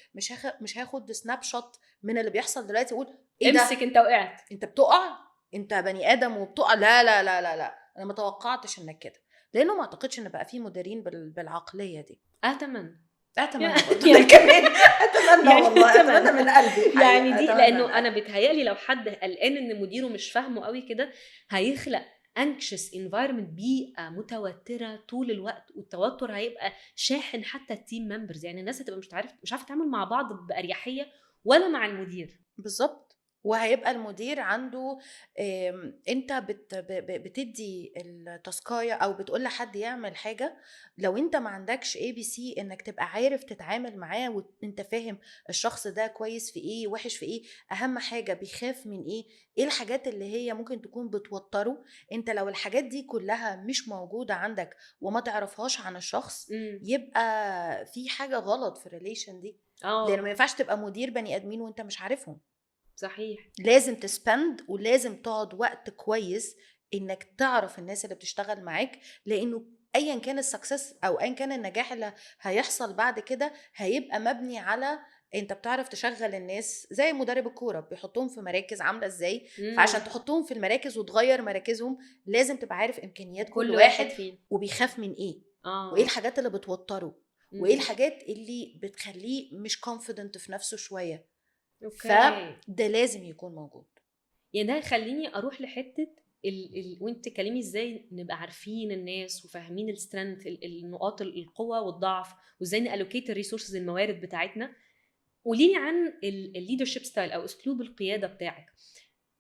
مش هاخد سناب شوت من اللي بيحصل دلوقتي اقول ايه ده،
امسك انت وقعت،
انت بتقع، انت بني ادم وبتقع. لا لا لا لا لا، انا ما توقعتش انك كده، لانه ما اعتقدش ان بقى في مديرين بالعقليه دي.
تمام.
اتمنى برضه يعني كمان اتمنى
يعني
والله
أتمنى.
اتمنى من قلبي
يعني دي
أتمنى
لانه
من
انا
قلبي.
بيتهيألي لو حد قلقان ان مديره مش فاهمه قوي كده هيخلق anxious environment، بيئه متوتره طول الوقت، والتوتر هيبقى شاحن حتى التيم ممبرز. يعني الناس هتبقى مش عارفه تتعامل مع بعض باريحيه ولا مع المدير.
بالظبط. وهيبقى المدير عنده انت بتدي التاسكايه او بتقول لحد يعمل حاجه، لو انت ما عندكش اي بي سي انك تبقى عارف تتعامل معاه وانت فاهم الشخص ده كويس في ايه وحش في ايه، اهم حاجه بيخاف من ايه، ايه الحاجات اللي هي ممكن تكون بتوتره. انت لو الحاجات دي كلها مش موجوده عندك وما تعرفهاش عن الشخص، يبقى في حاجه غلط في الريليشن دي. لانه ما ينفعش تبقى مدير بني ادمين وانت مش عارفهم.
صحيح.
لازم تسبند ولازم تقعد وقت كويس انك تعرف الناس اللي بتشتغل معاك، لانه ايا كان السكسس او ايا كان النجاح اللي هيحصل بعد كده هيبقى مبني على انت بتعرف تشغل الناس. زي مدرب الكوره بيحطهم في مراكز عامله ازاي، فعشان تحطهم في المراكز وتغير مراكزهم لازم تبقى عارف امكانيات كل واحد
فين
وبيخاف من ايه، وايه الحاجات اللي بتوتره، وايه الحاجات اللي بتخليه مش confident في نفسه شويه. فده لازم يكون موجود.
يعني ده يخليني اروح لحته وانت تكلمي ازاي نبقى عارفين الناس وفاهمين السترنث، النقاط القوه والضعف، وازاي نالوكيت الريسورسز الموارد بتاعتنا. قوليلي عن الليدرشيب ستايل او اسلوب القياده بتاعك.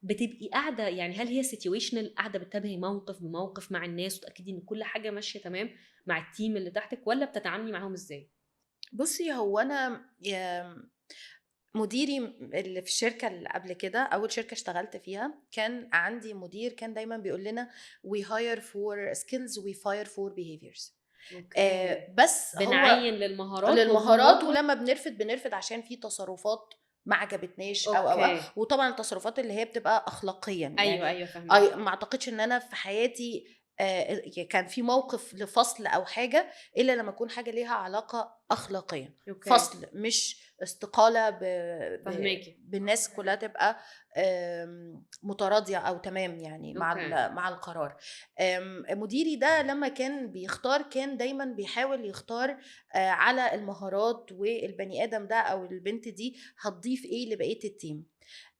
بتبقي قاعده يعني هل هي سيتويشنال، قاعده بتتابعي موقف بموقف مع الناس وتاكدي ان كل حاجه ماشيه تمام مع التيم اللي تحتك، ولا بتتعاملي معاهم ازاي؟
بصي هو انا مديري اللي في الشركه اللي قبل كده، اول شركه اشتغلت فيها، كان عندي مدير كان دايما بيقول لنا we hire for skills we fire for behaviors. بس
بنعين
هو
للمهارات
ولما بنرفض عشان في تصرفات ما عجبتنيش او وطبعا التصرفات اللي هي بتبقى اخلاقيا.
ايوه
يعني
فهمت.
ما اعتقدش ان انا في حياتي كان في موقف لفصل او حاجه الا لما يكون حاجه ليها علاقه اخلاقيا. فصل مش استقاله بالناس كلها تبقى متراضيه او تمام يعني مع القرار. مديري ده لما كان بيختار كان دايما بيحاول يختار على المهارات والبني ادم ده او البنت دي هتضيف ايه لبقيه التيم.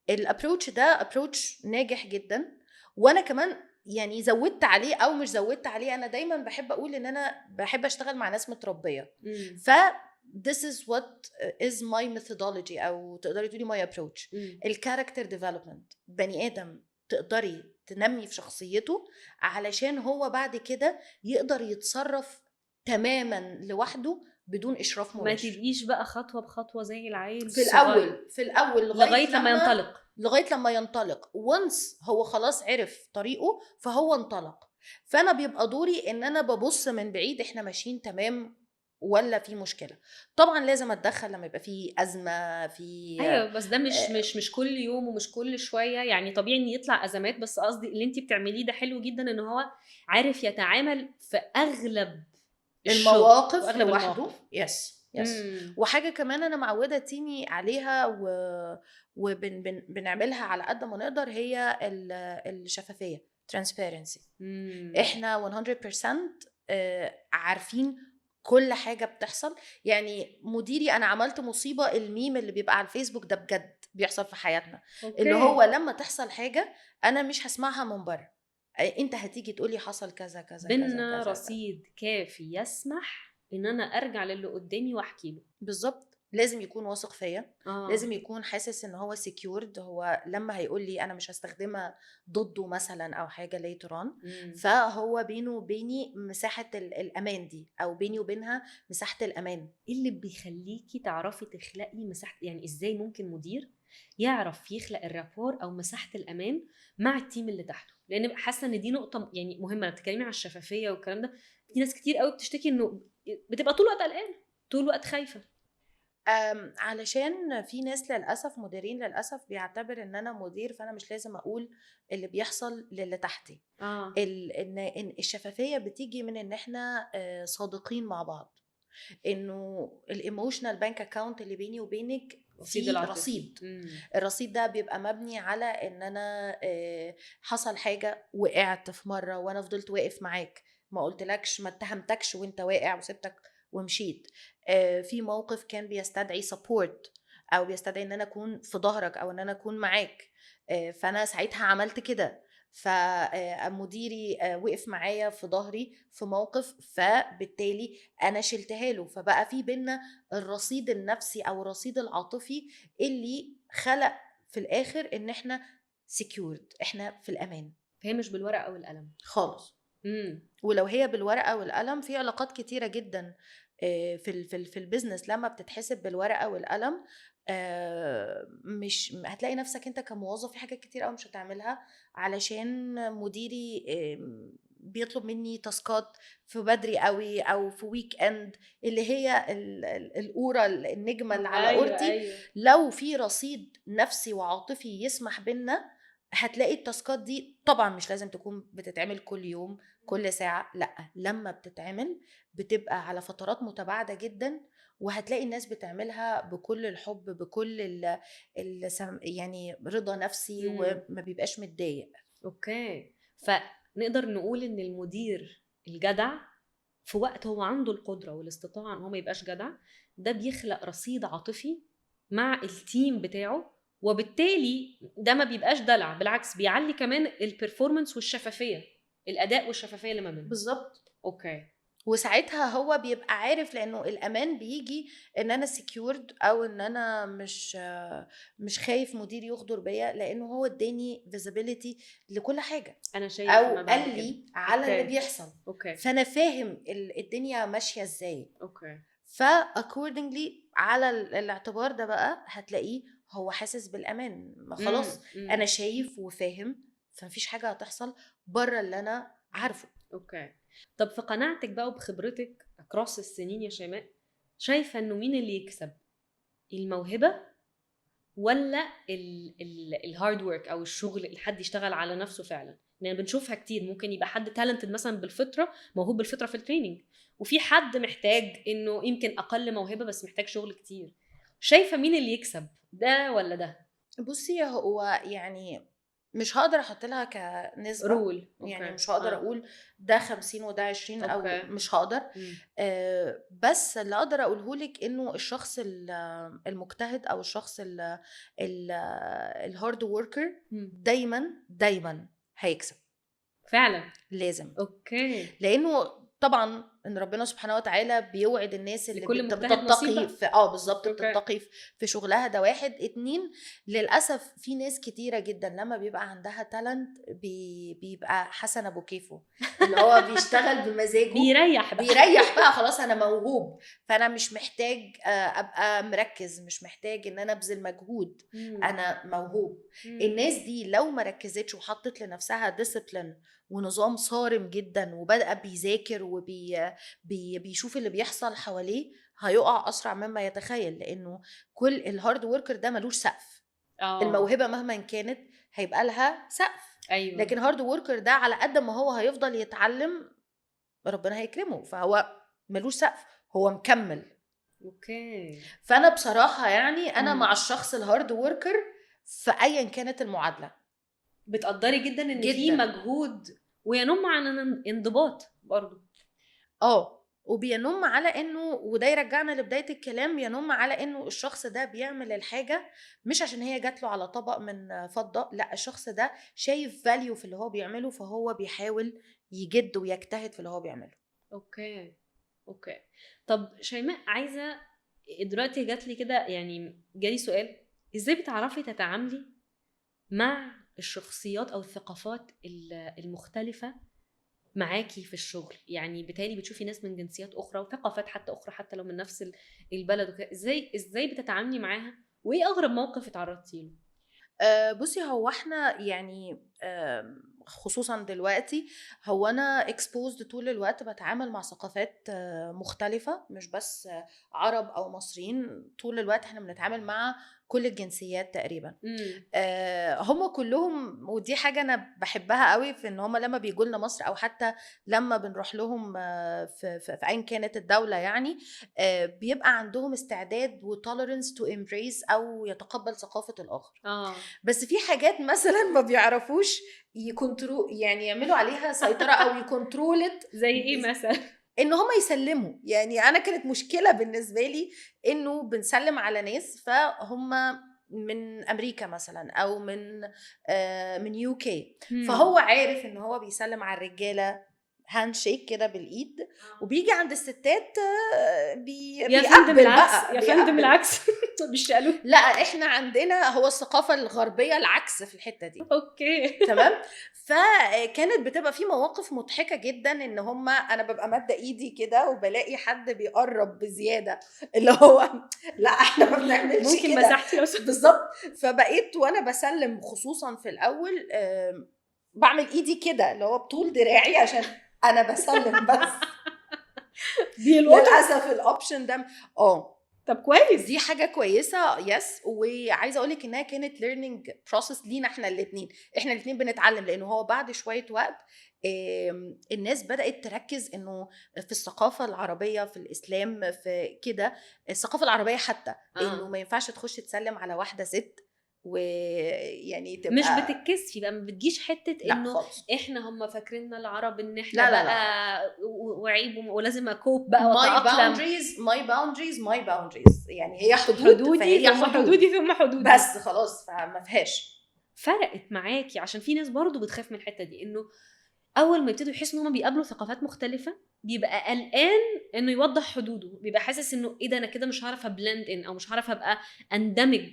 الابروتش ده ابروتش ناجح جدا، وانا كمان يعني زودت عليه او مش زودت عليه. انا دايما بحب اقول ان انا بحب اشتغل مع ناس متربيه. ف this is what is my methodology او تقدري تقولي my approach. الكاركتر ديفلوبمنت، بني ادم تقدري تنمي في شخصيته علشان هو بعد كده يقدر يتصرف تماما لوحده بدون اشراف مباشر.
ما تبقيش بقى خطوه بخطوه زي العيل
في الاول لغايه لما ينطلق وانس هو خلاص عرف طريقه فهو انطلق. فانا بيبقى دوري ان انا ببص من بعيد احنا ماشيين تمام ولا في مشكله. طبعا لازم اتدخل لما يبقى في ازمه في
ايوه، بس ده مش كل يوم ومش كل شويه. يعني طبيعي ان يطلع ازمات، بس قصدي اللي انت بتعمليه ده حلو جدا، ان هو عارف يتعامل في اغلب
المواقف لوحده. يس وحاجه كمان انا معوده تيمي عليها وبنعملها على قد ما نقدر هي الشفافيه transparency. احنا 100% عارفين كل حاجه بتحصل. يعني مديري انا عملت مصيبه، الميم اللي بيبقى على الفيسبوك ده بجد بيحصل في حياتنا. اللي هو لما تحصل حاجه انا مش هسمعها من بره، انت هتيجي تقولي حصل كذا كذا
بينا رصيد كافي يسمح ان انا ارجع للي قدامي واحكي له.
بالظبط. لازم يكون واثق فيا. لازم يكون حاسس ان هو سيكيورد. هو لما هيقول لي انا مش هستخدمها ضده مثلا او حاجه ليتران، فهو بينه وبيني مساحه الامان دي او بيني وبينها مساحه الامان.
ايه اللي بيخليكي تعرفي تخلقي مساحه؟ يعني ازاي ممكن مدير يعرف يخلق الرابور او مساحه الامان مع التيم اللي تحته؟ لان حاسه ان دي نقطه يعني مهمه. بتتكلمي عن الشفافيه والكلام ده، في ناس كتير قوي بتشتكي انه بتبقى طول الوقت قلقانه، طول الوقت خايفه.
علشان في ناس للأسف، مديرين للأسف بيعتبر ان انا مدير فانا مش لازم اقول اللي بيحصل للي تحتي. ان الشفافية بتيجي من ان احنا صادقين مع بعض، انه الايموشنال بانك اكاونت اللي بيني وبينك في رصيد. الرصيد ده بيبقى مبني على ان انا حصل حاجة، وقعت في مرة وانا فضلت واقف معاك، ما قلتلكش، ما اتهمتكش وانت واقع وسبتك ومشيت. في موقف كان بيستدعي support او بيستدعي ان انا اكون في ظهرك او ان انا اكون معاك، فانا ساعتها عملت كده. فمديري وقف معايا في ظهري في موقف، فبالتالي انا شلتها له، فبقى في بينا الرصيد النفسي او الرصيد العاطفي اللي خلق في الاخر ان احنا secured، احنا في الامان.
فهي مش بالورقه والقلم
خالص. ولو هي بالورقه والقلم، في علاقات كتيره جدا في البيزنس لما بتتحسب بالورقه والقلم، مش هتلاقي نفسك انت كموظف في حاجات كتير قوي مش هتعملها علشان مديري بيطلب مني تاسكات في بدري قوي او في ويك اند، اللي هي القوره النجمه اللي على قورتي.
أيوة.
لو في رصيد نفسي وعاطفي يسمح بينا، هتلاقي التاسكات دي طبعا مش لازم تكون بتتعمل كل يوم كل ساعة، لا، لما بتتعمل بتبقى على فترات متباعدة جدا، وهتلاقي الناس بتعملها بكل الحب، بكل يعني رضا نفسي، وما بيبقاش متضايق.
اوكي، فنقدر نقول ان المدير الجدع في وقت هو عنده القدرة والاستطاعة ان هو ما يبقاش جدع، ده بيخلق رصيد عاطفي مع التيم بتاعه، وبالتالي ده ما بيبقاش دلع، بالعكس بيعلي كمان البرفورمانس والشفافية، الاداء والشفافية اللي ما بينهم.
بالظبط.
اوكي.
وساعتها هو بيبقى عارف، لانه الامان بيجي ان انا سكيورد، او ان انا مش خايف مديري يغدر بيا، لانه هو اداني فيزيبيليتي لكل حاجه،
انا شايف
او
ما بعد
قال لي
كده
على
أوكي.
اللي بيحصل.
اوكي.
فانا فاهم الدنيا ماشيه ازاي.
اوكي.
فاكوردنجلي على الاعتبار ده بقى هتلاقيه هو حاسس بالامان. ما خلاص انا شايف وفاهم، فمفيش حاجه هتحصل بره اللي انا عارفه.
اوكي. طب في قناعتك بقى وبخبرتك اكروس السنين يا شيماء، شايفه انه مين اللي يكسب، الموهبه ولا الهارد ورك او الشغل اللي حد يشتغل على نفسه فعلا؟ لان بنشوفها كتير، ممكن يبقى حد تالنتد مثلا بالفطره، موهوب بالفطره في التريننج، وفي حد محتاج انه يمكن اقل موهبه بس محتاج شغل كتير. شايفه مين اللي يكسب، ده ولا ده؟
بصي، هو يعني مش هقدر احط لها كنسبة
رول.
يعني مش هقدر اقول ده 50 وده 20 او
أوكي.
مش هقدر. بس اللي اقدر اقوله لك انه الشخص المجتهد او الشخص الهارد وركر دايما هيكسب
فعلا.
لازم.
اوكي.
لانه طبعا ان ربنا سبحانه وتعالى بيوعد الناس اللي
لكل مجتهد
بتتقي
نصيبة.
في بالظبط بتتقي في شغلها. ده واحد. 2، للاسف في ناس كتيره جدا لما بيبقى عندها تالنت بيبقى حسن ابو كيفه، اللي هو بيشتغل بمزاجه، بيريح بقى خلاص انا موهوب، فانا مش محتاج ابقى مركز، مش محتاج ان انا ابذل مجهود، انا موهوب. الناس دي لو ما ركزتش وحطت لنفسها ديسيبلين ونظام صارم جدا، وبدأ بيذاكر وبيشوف اللي بيحصل حواليه، هيقع أسرع مما يتخيل. لأنه كل الهارد وركر ده ملوش سقف. الموهبة مهما كانت هيبقى لها سقف.
أيوة.
لكن هارد وركر ده على قد ما هو هيفضل يتعلم ربنا هيكرمه، فهو ملوش سقف، هو مكمل.
اوكي.
فأنا بصراحة يعني أنا مع الشخص الهارد وركر في أيا كانت المعادلة.
بتقدري جدا ان في مجهود وينم عن انضباط برضو.
وبينم على انه، وده يرجعنا لبدايه الكلام، ينم على انه الشخص ده بيعمل الحاجه مش عشان هي جات له على طبق من فضه، لا، الشخص ده شايف فاليو في اللي هو بيعمله، فهو بيحاول يجد ويجتهد في اللي هو بيعمله.
اوكي. طب شيماء، عايزه دلوقتي جات لي كده، يعني جالي سؤال، ازاي بتعرفي تتعاملي مع الشخصيات او الثقافات المختلفه معاكي في الشغل؟ يعني بالتالي بتشوفي ناس من جنسيات اخرى وثقافات حتى اخرى، حتى لو من نفس البلد وكده، ازاي بتتعاملي معاها، وايه اغرب موقف اتعرضتي له؟
بصي، هو احنا يعني خصوصا دلوقتي، هو انا exposed طول الوقت بتعامل مع ثقافات مختلفة، مش بس عرب او مصريين، طول الوقت احنا بنتعامل مع كل الجنسيات تقريبا. هم كلهم، ودي حاجة انا بحبها قوي، في ان هم لما بيجوا لنا مصر، او حتى لما بنروح لهم في اين كانت الدولة، يعني بيبقى عندهم استعداد وتوليرنس تو امبريس او يتقبل ثقافة الاخر. بس في حاجات مثلا ما بيعرفوش يعني يعملوا عليها سيطرة او يكنترولت.
زي ايه مثلا؟
ان هم يسلموا. يعني انا كانت مشكله بالنسبه لي انه بنسلم على ناس فهم من امريكا مثلا او من يو كي، فهو عارف ان هو بيسلم على الرجاله هاند شيك كده بالايد، وبيجي عند الستات
يا فندم
بيقبل
العكس،
بقى،
يا فندم العكس. بيشقلوا.
لا احنا عندنا هو الثقافه الغربيه العكس في الحته دي.
اوكي.
تمام. فكانت بتبقى في مواقف مضحكه جدا ان هما انا ببقى ماده ايدي كده وبلاقي حد بيقرب بزياده، اللي هو لا احنا ما بنعملش
ممكن
كده
مساحتي لو سمحت.
بالظبط. فبقيت وانا بسلم خصوصا في الاول بعمل ايدي كده اللي هو بطول دراعي عشان انا بسلم بس. للاسف الاوبشن ده
طب كويس،
دي حاجه كويسه يس. وعايزه اقول لك انها كانت ليرنينج بروسس لينا احنا الاثنين بنتعلم، لانه هو بعد شويه وقت الناس بدات تركز انه في الثقافه العربيه في الاسلام في كده، الثقافه العربيه حتى انه ما ينفعش تخش تسلم على واحده ست ويعني تبقى
مش بتتكسفي بقى، ما بتجيش حته انه
خالص.
احنا هم فاكريننا العرب ان احنا
لا
بقى
لا.
وعيب ولازم اكوب بقى
my
واتاقلم.
my boundaries يعني هي حدود، فهي
ثم حدودي ثم حدودي
بس خلاص، فما فيهاش.
فرقت معاكي عشان في ناس برضو بتخاف من الحته دي، انه اول ما يبتدوا يحسوا ان هم بيقابلوا ثقافات مختلفه بيبقى قلقان انه يوضح حدوده، بيبقى حاسس انه ايه ده انا كده مش هعرف ابلند ان او مش هعرف ابقى اندمج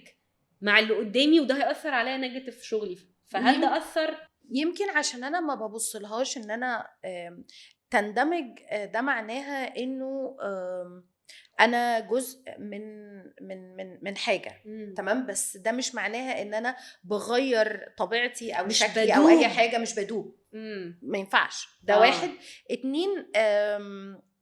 مع اللي قدامي وده هيأثر عليا نيجاتيف في شغلي. فهل ده أثر؟
يمكن عشان انا ما ببصلهاش ان انا تندمج، ده معناها انه انا جزء من حاجه. تمام. بس ده مش معناها ان انا بغير طبيعتي او شكلي او اي حاجه، مش بدوب. ما ينفعش ده. واحد. اتنين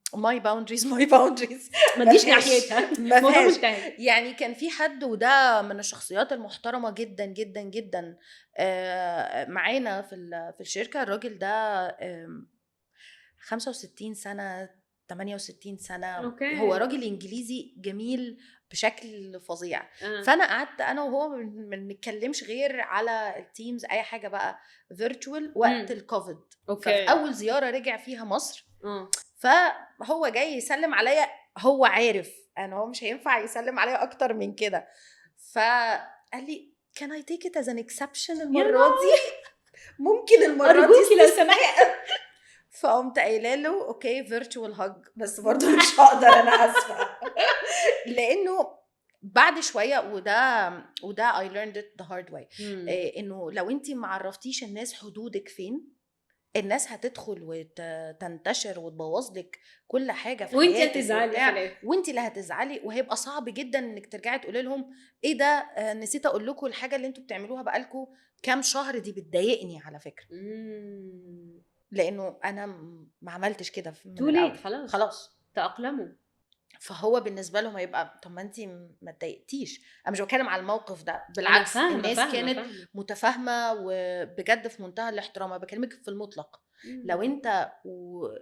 my boundaries
ما تجيش ناحيتها.
الموضوع منتهي. يعني كان في حد وده من الشخصيات المحترمه جدا جدا جدا معانا في الشركه. الراجل ده 65 سنه 68 سنه.
أوكي.
هو راجل انجليزي جميل بشكل فظيع. فانا قعدت انا وهو ما بنتكلمش غير على التيمز، اي حاجه بقى فيرتشوال وقت الكوفيد. ففي اول زياره رجع فيها مصر فهو جاي يسلم عليا، هو عارف انا هو مش هينفع يسلم عليا اكتر من كده، فقال لي can I take it as an exception المره دي؟ ممكن المره دي
ارجوكي لو سمحتي.
فقمت قايله له اوكي فيرتشوال هاج، بس برضو مش هقدر، انا اسفه. لانه بعد شويه وده I learned it the hard way انه لو انت ما عرفتيش الناس حدودك فين، الناس هتدخل وتنتشر وتبوظ لك كل حاجه في حياتك،
وانت هتزعلي
وانت اللي هتزعلي، وهيبقى صعب جدا انك ترجعي تقولي لهم ايه ده نسيت اقول لكم الحاجه اللي انتوا بتعملوها بقالكم كام شهر دي بتضايقني على فكره. لانه انا ما عملتش كده من الاول. خلاص تأقلموا. فهو بالنسبه لهم هيبقى طب ما انت ما اتضايقتيش. انا مش بتكلم على الموقف ده، بالعكس الناس كانت متفاهمه وبجد في منتهى الاحترام. انا بكلمك في المطلق. لو انت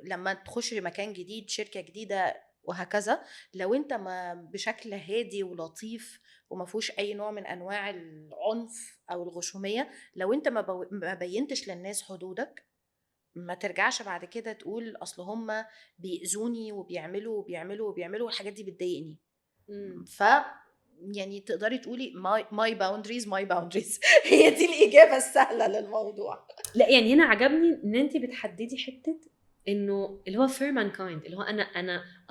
لما تخش مكان جديد، شركه جديده وهكذا، لو انت ما بشكل هادي ولطيف وما فيهوش اي نوع من انواع العنف او الغشوميه، لو انت ما بينتش للناس حدودك، ما ترجعش بعد كده تقول اصل هم بيأذوني وبيعملوا والحاجات دي بتضايقني. ف يعني تقدري تقولي my boundaries هي دي الإجابة السهلة للموضوع.
لا يعني هنا عجبني ان انت بتحددي حتة انه اللي هو fair mankind، اللي هو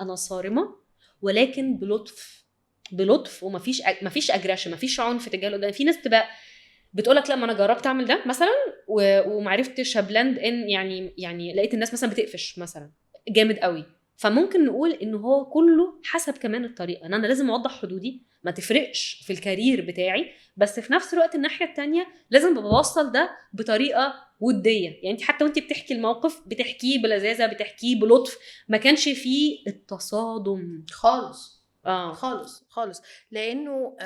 انا صارمة ولكن بلطف ومفيش اجريشن، مفيش عنف تجاه اللي قدام. في ناس تبقى بتقولك لا ما انا جربت اعمل ده مثلا ومعرفتش ابلند ان يعني لقيت الناس مثلا بتقفش مثلا جامد قوي. فممكن نقول انه هو كله حسب كمان الطريقه، ان انا لازم اوضح حدودي ما تفرقش في الكارير بتاعي، بس في نفس الوقت الناحيه التانية لازم بوصل ده بطريقه وديه. يعني انت حتى وانت بتحكي الموقف بتحكيه بلذاذه، بتحكيه بلطف، ما كانش فيه التصادم
خالص. خالص لانه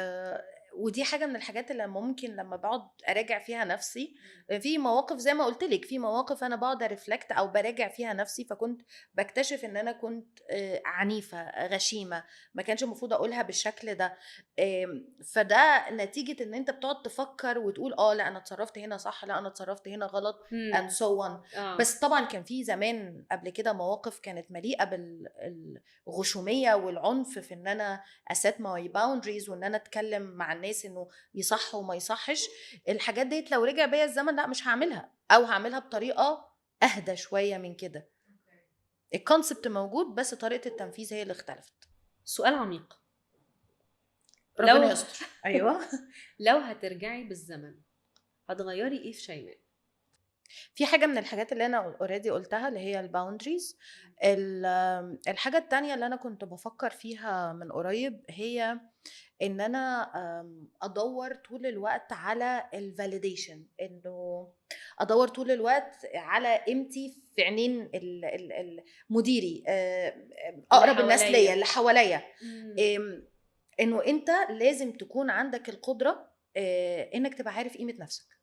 ودي حاجه من الحاجات اللي ممكن لما بقعد اراجع فيها نفسي في مواقف زي ما قلت لك، في مواقف انا بقعد ارفلكت او براجع فيها نفسي، فكنت بكتشف ان انا كنت عنيفه غشيمه، ما كانش المفروض اقولها بالشكل ده. فده نتيجه ان انت بتقعد تفكر وتقول لا انا اتصرفت هنا صح، لا انا اتصرفت هنا غلط and so on. بس طبعا كان في زمان قبل كده مواقف كانت مليئه بالغشوميه والعنف في ان انا set my boundaries وان انا اتكلم مع الناس انه يصح وما يصحش. الحاجات ديت لو رجع بيا الزمن لا مش هعملها، او هعملها بطريقه اهدى شويه من كده. الكونسبت موجود بس طريقه التنفيذ هي اللي اختلفت.
سؤال عميق.
ربنا يستر. ايوه.
لو هترجعي بالزمن هتغيري ايه في شيماء؟
في حاجه من الحاجات اللي انا اوريدي قلتها اللي هي الباوندريز. الحاجه التانية اللي انا كنت بفكر فيها من قريب هي ان انا ادور طول الوقت على الفاليديشن، انه ادور طول الوقت على قيمتي في عينين مديري، اقرب الناس ليا اللي حواليا. انه انت لازم تكون عندك القدره انك تبقى عارف قيمه نفسك.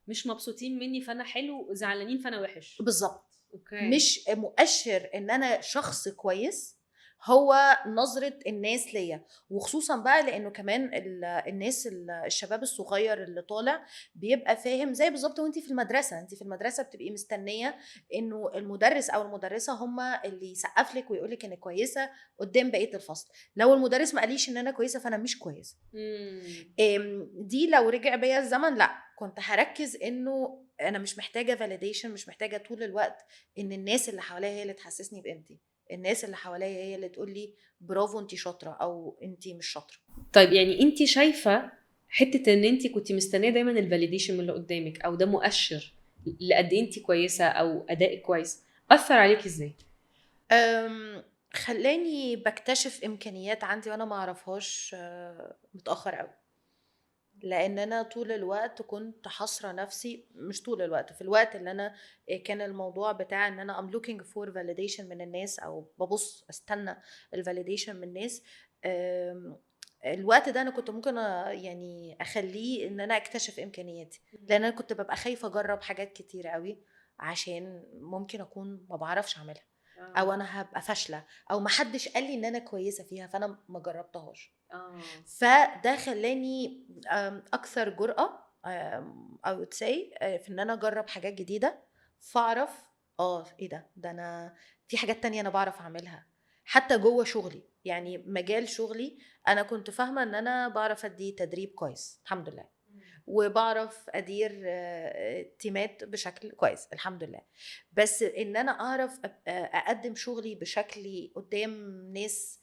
مش مبسوطين مني فانا حلو، زعلانين فانا وحش.
بالظبط.
اوكي.
مش مؤشر ان انا شخص كويس هو نظرة الناس ليا، وخصوصا بقى لانه كمان الناس الشباب الصغير اللي طالع بيبقى فاهم زي بالظبط. وانتي في المدرسة، انتي في المدرسة بتبقي مستنية انه المدرس او المدرسة هما اللي يسقف لك ويقول لك انك كويسة قدام بقية الفصل. لو المدرس ما قاليش ان انا كويسة فانا مش كويسة. دي لو رجع بيا الزمن لا كنت هركز انه انا مش محتاجة فاليديشن، مش محتاجة طول الوقت ان الناس اللي حواليا هي اللي تحسسني بقيمتي، الناس اللي حواليا هي اللي تقول لي برافو انتي شاطره او انتي مش شاطره.
طيب يعني انت شايفه حته ان انت كنتي مستنيه دايما الفاليديشن من اللي قدامك او ده مؤشر لقد ايه انت كويسه او ادائك كويس، اثر عليك ازاي؟
خلاني بكتشف امكانيات عندي وانا ما اعرفهاش متاخر قوي، لان انا طول الوقت كنت حاصره نفسي، مش طول الوقت، في الوقت اللي انا كان الموضوع بتاع ان انا I'm looking for validation من الناس او ببص استنى الفاليديشن من الناس. الوقت ده انا كنت ممكن يعني اخليه ان انا اكتشف امكانياتي، لان انا كنت ببقى خايفه اجرب حاجات كتير قوي عشان ممكن اكون ما بعرفش اعملها او انا هبقى فاشله او ما حدش قال لي ان انا كويسه فيها فانا ما جربتهاش. فده خلاني اكثر جرأة I would say في ان انا اجرب حاجات جديده، فاعرف ايه ده انا في حاجات تانية انا بعرف اعملها حتى جوه شغلي. يعني مجال شغلي انا كنت فاهمه ان انا بعرف ادي تدريب كويس الحمد لله، وبعرف ادير تيمات بشكل كويس الحمد لله، بس ان انا اعرف اقدم شغلي بشكلي قدام ناس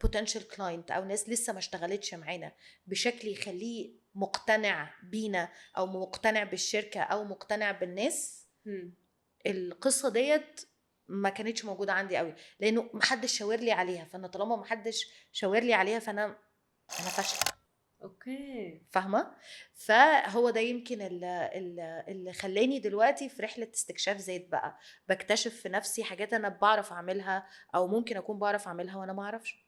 potential client او ناس لسه ما اشتغلتش معانا بشكل يخليه مقتنع بينا او مقتنع بالشركه او مقتنع بالناس. القصه ديت ما كانتش موجوده عندي قوي لانه محدش شاور لي عليها، فانا طالما محدش شاور لي عليها فانا فاشله.
اوكي
فاهمه؟ فهو ده يمكن اللي خلاني دلوقتي في رحله استكشاف ذات بقى، بكتشف في نفسي حاجات انا بعرف اعملها او ممكن اكون بعرف اعملها وانا ما اعرفش.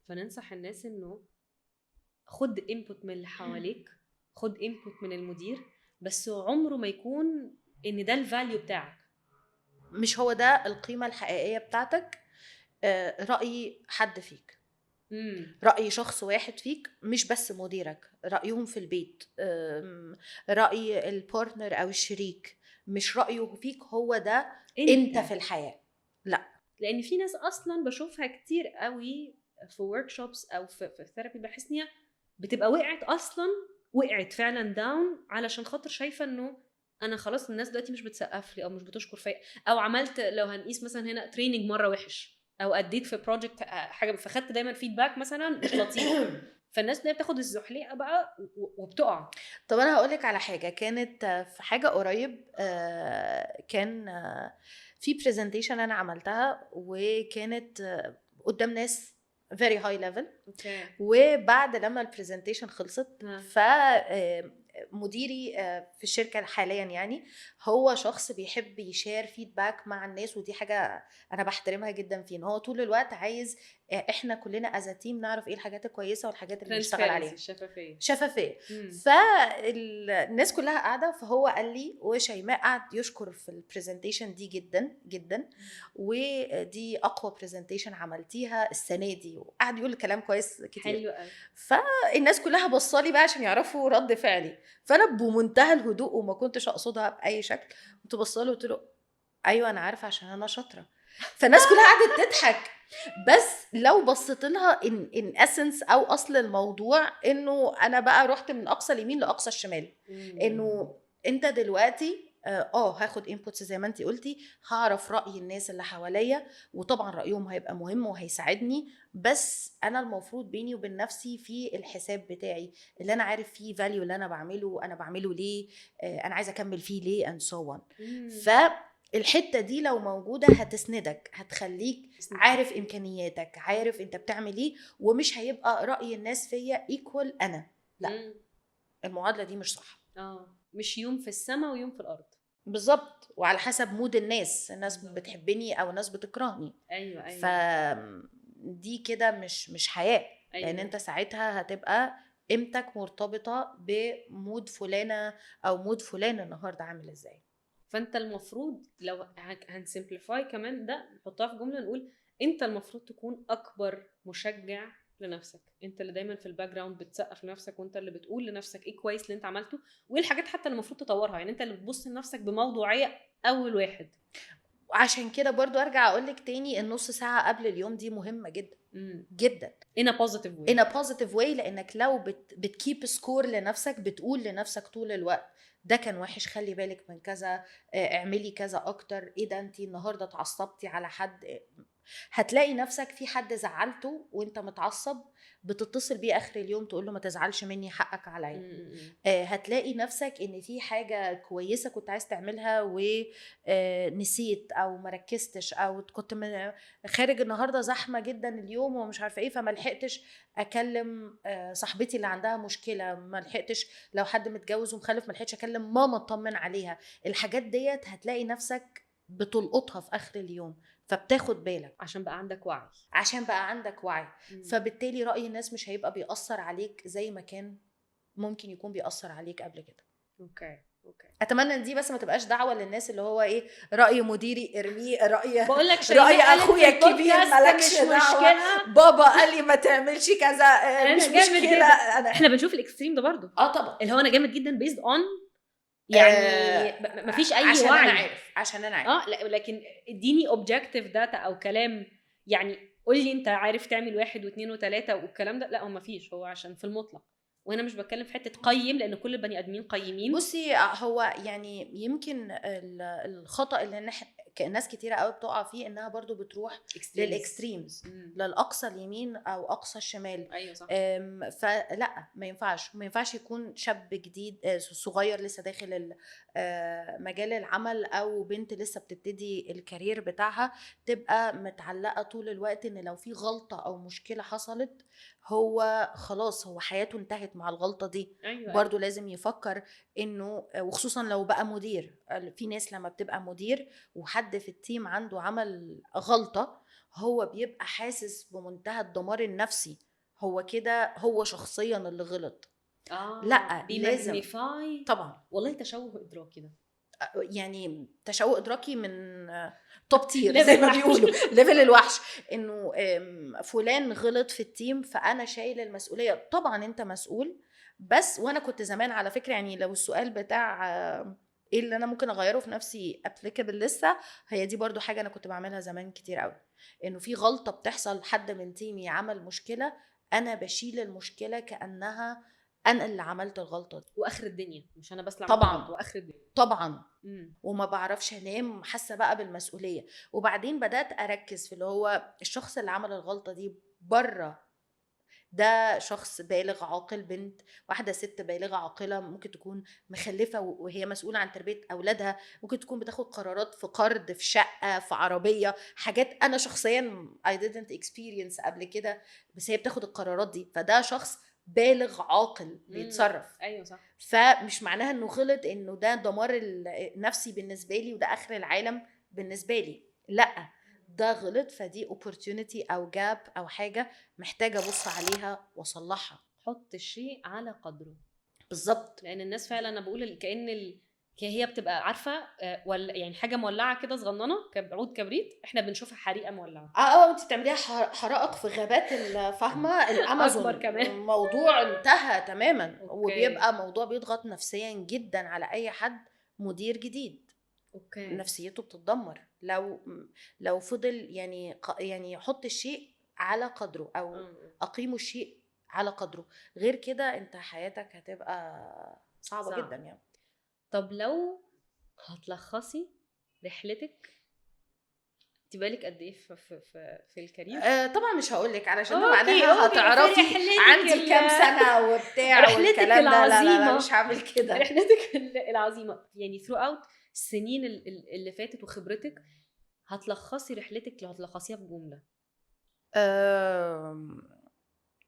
فننصح الناس انه خد انبوت من اللي حواليك، خد انبوت من المدير، بس عمره ما يكون ان ده الفاليو بتاعك،
مش هو ده القيمه الحقيقيه بتاعتك. رأي حد فيك، رأي شخص واحد فيك، مش بس مديرك، رأيهم في البيت، رأي البارتنر أو الشريك، مش رأيه فيك هو ده انت في الحياة. لا،
لأن في ناس أصلا بشوفها كتير قوي في workshops أو في ثيرابي بحس إنها بتبقى وقعت فعلا داون علشان خاطر شايفة إنه أنا خلاص الناس دلوقتي مش بتسقف لي أو مش بتشكر فيا، أو عملت لو هنقيس مثلا هنا تريننج مرة وحش او اديت في بروجكت حاجه فخدت دايما فيدباك مثلا مش لطيف فالناس اللي بتاخد الزحليقه بقى وبتقع.
طب انا هقولك على حاجه كانت في حاجه قريب. كان في برزنتيشن انا عملتها وكانت قدام ناس very high level.
اوكي.
وبعد لما البرزنتيشن خلصت ف مديري في الشركه حاليا يعني هو شخص بيحب يشير فيدباك مع الناس، ودي حاجه انا بحترمها جدا فيه، ان هو طول الوقت عايز احنا كلنا از تيم نعرف ايه الحاجات الكويسه والحاجات اللي نشتغل عليها.
الشفافيه.
فالناس كلها قاعده، فهو قال لي، وشيماء قعد يشكر في البرزنتيشن دي جدا جدا، ودي اقوى برزنتيشن عملتيها السنه دي، وقعد يقول كلام كويس كتير.
حلو قوي.
فالناس كلها بصالي بقى عشان يعرفوا رد فعلي، فانا بمنتهى الهدوء وما كنتش اقصدها باي شكل، كنت بصاله وقلت له ايوه انا عارفه عشان انا شاطره. فالناس كلها قعدت تضحك. بس لو بصيت لها ان اسنس او اصل الموضوع، انه انا بقى رحت من اقصى اليمين لاقصى الشمال، انه انت دلوقتي هاخد انبوتس زي ما انتي قلتي، هعرف راي الناس اللي حواليا، وطبعا رايهم هيبقى مهم وهيساعدني، بس انا المفروض بيني وبين نفسي في الحساب بتاعي اللي انا عارف فيه فاليو اللي انا بعمله ليه، انا عايزه اكمل فيه ليه and so on. فالحته دي لو موجوده هتسندك، هتخليك عارف امكانياتك، عارف انت بتعمل ايه، ومش هيبقى راي الناس فيا ايكوال انا، لا. المعادله دي مش صح.
مش يوم في السماء ويوم في الارض.
بالظبط، وعلى حسب مود الناس بتحبني او ناس بتكرهني.
ايوه.
فدي كده مش حياه. لان انت ساعتها هتبقى قيمتك مرتبطه بمود فلانه او مود فلان النهارده عامل ازاي.
فانت المفروض لو هنسمبليفاي كمان ده، نحطها في جمله، نقول انت المفروض تكون اكبر مشجع لنفسك، انت اللي دايما في الباك جراوند بتسقف لنفسك، وانت اللي بتقول لنفسك ايه كويس اللي انت عملته، وايه الحاجات حتى اللي المفروض تطورها. يعني انت اللي بتبص لنفسك بموضوعيه اول واحد.
وعشان كده برضو ارجع اقولك تاني، النص ساعه قبل اليوم دي مهمه جدا جدا
in a positive way.
لانك لو بتكيب سكور لنفسك، بتقول لنفسك طول الوقت ده كان وحش، خلي بالك من كذا، اعملي كذا اكتر، ايه ده انتي النهارده اتعصبتي على حد، هتلاقي نفسك في حد زعلته وانت متعصب بتتصل بيه اخر اليوم تقول له ما تزعلش مني، حقك عليا. هتلاقي نفسك ان في حاجه كويسه كنت عايز تعملها ونسيت او مركزتش، او كنت خارج النهارده زحمه جدا اليوم ومش عارفه ايه، فما لحقتش اكلم صاحبتي اللي عندها مشكله، ما لحقتش لو حد متجوز ومخلف ما لحقتش اكلم ماما اطمن عليها. الحاجات ديت هتلاقي نفسك بتلقطها في اخر اليوم، فبتاخد بالك
عشان بقى عندك وعي.
فبالتالي رأي الناس مش هيبقى بيأثر عليك زي ما كان ممكن يكون بيأثر عليك قبل كده.
اوكي.
اتمنى ان دي بس ما تبقاش دعوه للناس اللي هو ايه، رأي مديري ارميه، رأي اخويا الكبير مالكش دعوه، بابا قال لي ما تعملش كذا، مش مشكله.
احنا بنشوف الاكستريم ده برضو.
طبعا
اللي هو انا جامد جدا بيزد اون، يعني مفيش اي
عشان
وعي.
عشان انا عارف
لكن اديني اوبجكتيف داتا او كلام، يعني قول لي انت عارف تعمل 1 و2 و3 والكلام ده. لا، هو مفيش، هو عشان في المطلق. وهنا مش بتكلم في حته قيم، لان كل البني ادمين قيمين.
بصي، هو يعني يمكن الخطأ اللي ناس كتيره قوي بتقع فيه، انها برضو بتروح للاكستريمز، للاقصى اليمين او اقصى الشمال.
ايوه صح.
فلا، ما ينفعش يكون شاب جديد صغير لسه داخل مجال العمل، او بنت لسه بتبتدي الكارير بتاعها، تبقى متعلقه طول الوقت ان لو في غلطه او مشكله حصلت هو خلاص هو حياته انتهت مع الغلطه دي. برضو لازم يفكر انه، وخصوصا لو بقى مدير، في ناس لما بتبقى مدير وحد في التيم عنده عمل غلطه، هو بيبقى حاسس بمنتهى الدمار النفسي، هو كده هو شخصيا اللي غلط. لا، لازم طبعا.
والله تشوه ادراكي ده،
يعني تشوه ادراكي من توب تير زي ما بيقولوا، ليفل الوحش، انه فلان غلط في التيم فانا شايل المسؤوليه. طبعا انت مسؤول، بس وانا كنت زمان على فكره، يعني لو السؤال بتاع ايه اللي انا ممكن اغيره في نفسي applicable لسه، هي دي برضو حاجه انا كنت بعملها زمان كتير قوي، انه في غلطه بتحصل، حد من تيمي عمل مشكله، انا بشيل المشكله كانها انا اللي عملت الغلطه دي،
واخر الدنيا، مش انا بس اللي
طبعا
واخر الدنيا
طبعا. وما بعرفش انام، حاسه بقى بالمسؤوليه. وبعدين بدات اركز في اللي هو الشخص اللي عمل الغلطه دي بره، ده شخص بالغ عاقل، بنت واحده ست بالغه عاقله، ممكن تكون مخلفه وهي مسؤوله عن تربيه اولادها، ممكن تكون بتاخد قرارات في قرض، في شقه، في عربيه، حاجات انا شخصيا I didn't experience قبل كده، بس هي بتاخد القرارات دي. فده شخص بالغ عاقل بيتصرف.
ايوه صح.
فمش معناها انه غلط، انه ده دمار النفسي بالنسبه لي وده اخر العالم بالنسبه لي، لا ده غلط، فدي opportunity او جاب او حاجه محتاجه ابص عليها واصلحها.
حط الشيء على قدره.
بالظبط.
لان الناس فعلا انا بقول كأن هي بتبقى عارفه ولا يعني حاجه مولعه كده صغننه عود كبريت، احنا بنشوفها حريقه مولعه.
انت بتعمليها حرائق في غابات فاهمه الامازون
أكبر كمان.
الموضوع انتهى تماما.
أوكي.
وبيبقى موضوع بيضغط نفسيا جدا على اي حد مدير جديد.
اوكي.
نفسيته بتتدمر لو فضل يعني يحط الشيء على قدره او اقيمه الشيء على قدره. غير كده انت حياتك هتبقى صعبة جدا يعني.
طب لو هتلخصي رحلتك تبالك قد ايه في الكارير؟
طبعا مش هقولك علشان
أوكي،
معناها هتعرفي عندي كام سنة وبتاع والكلام ده. لا مش هعمل كده.
رحلتك العظيمة يعني throughout السنين اللي فاتت وخبرتك، هتلخصي رحلتك لو هتلخصيها في جملة؟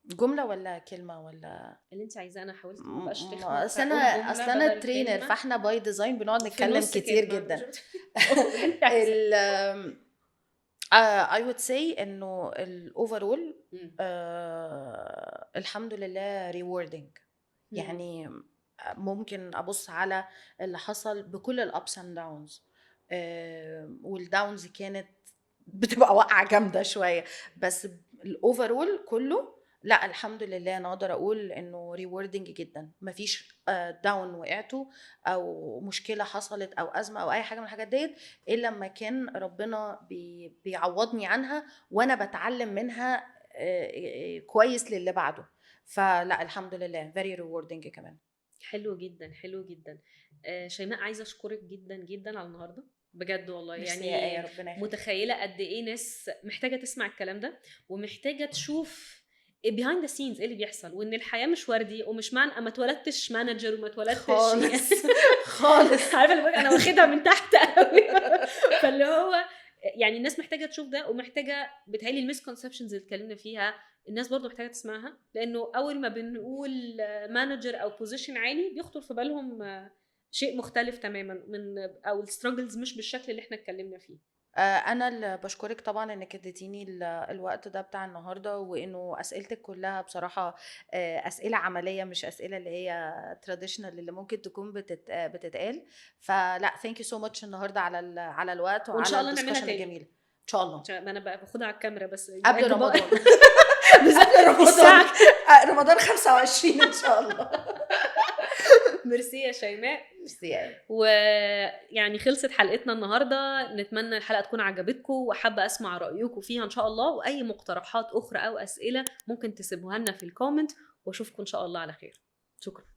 جملة ولا كلمة ولا
اللي انت عايزاه. انا حاولت ما ابقاش
اصل انا ترينر، فاحنا باي ديزاين بنقعد نتكلم كتير جدا. I would say انه الاوفرول الحمد لله rewarding. يعني ممكن ابص على اللي حصل بكل الابس اند داونز، والداونز كانت بتبقى واقعه جامده شويه، بس الاوفرول كله لا الحمد لله انا اقدر اقول انه ريوردنج جدا. مفيش داون وقعته او مشكله حصلت او ازمه او اي حاجه من الحاجات ديت الا لما كان ربنا بيعوضني عنها وانا بتعلم منها كويس للي بعده. فلا الحمد لله very rewarding كمان.
حلو جدا حلو جدا. شيماء عايزه اشكرك جدا جدا على النهارده بجد والله. يعني متخيله قد ايه ناس محتاجه تسمع الكلام ده ومحتاجه تشوف behind the scenes ايه اللي بيحصل، وان الحياه مش وردي ومش معنى ما اتولدتش مانجر وما اتولدتش
خالص خالص.
عارفه انا واخدها من تحت قوي. فاللي هو يعني الناس محتاجه تشوف ده، ومحتاجه بتهيألي المسكونسبشنز اللي اتكلمنا فيها الناس برضو محتاجه تسمعها، لانه اول ما بنقول مانجر او بوزيشن عالي بيخطر في بالهم شيء مختلف تماما من او الستراجلز مش بالشكل اللي احنا اتكلمنا فيه.
انا اللي بشكرك طبعا انك اديتيني الوقت ده بتاع النهارده، وانه اسئلتك كلها بصراحه اسئله عمليه مش اسئله اللي هي تراديشنال اللي ممكن تكون بتتقال. فلا ثانك يو سو ماتش النهارده على الوقت وعلى الدسكشن الجميل. ان شاء الله.
ما انا بقى باخدها على الكاميرا بس
قبل رمضان. بالذات رمضان 25 ان شاء الله.
ميرسي يا شيماء.
ميرسي.
ويعني خلصت حلقتنا النهارده، نتمنى الحلقه تكون عجبتكم وحابه اسمع رايكم فيها ان شاء الله، واي مقترحات اخرى او اسئله ممكن تسيبوها لنا في الكومنت، واشوفكم ان شاء الله على خير. شكرا.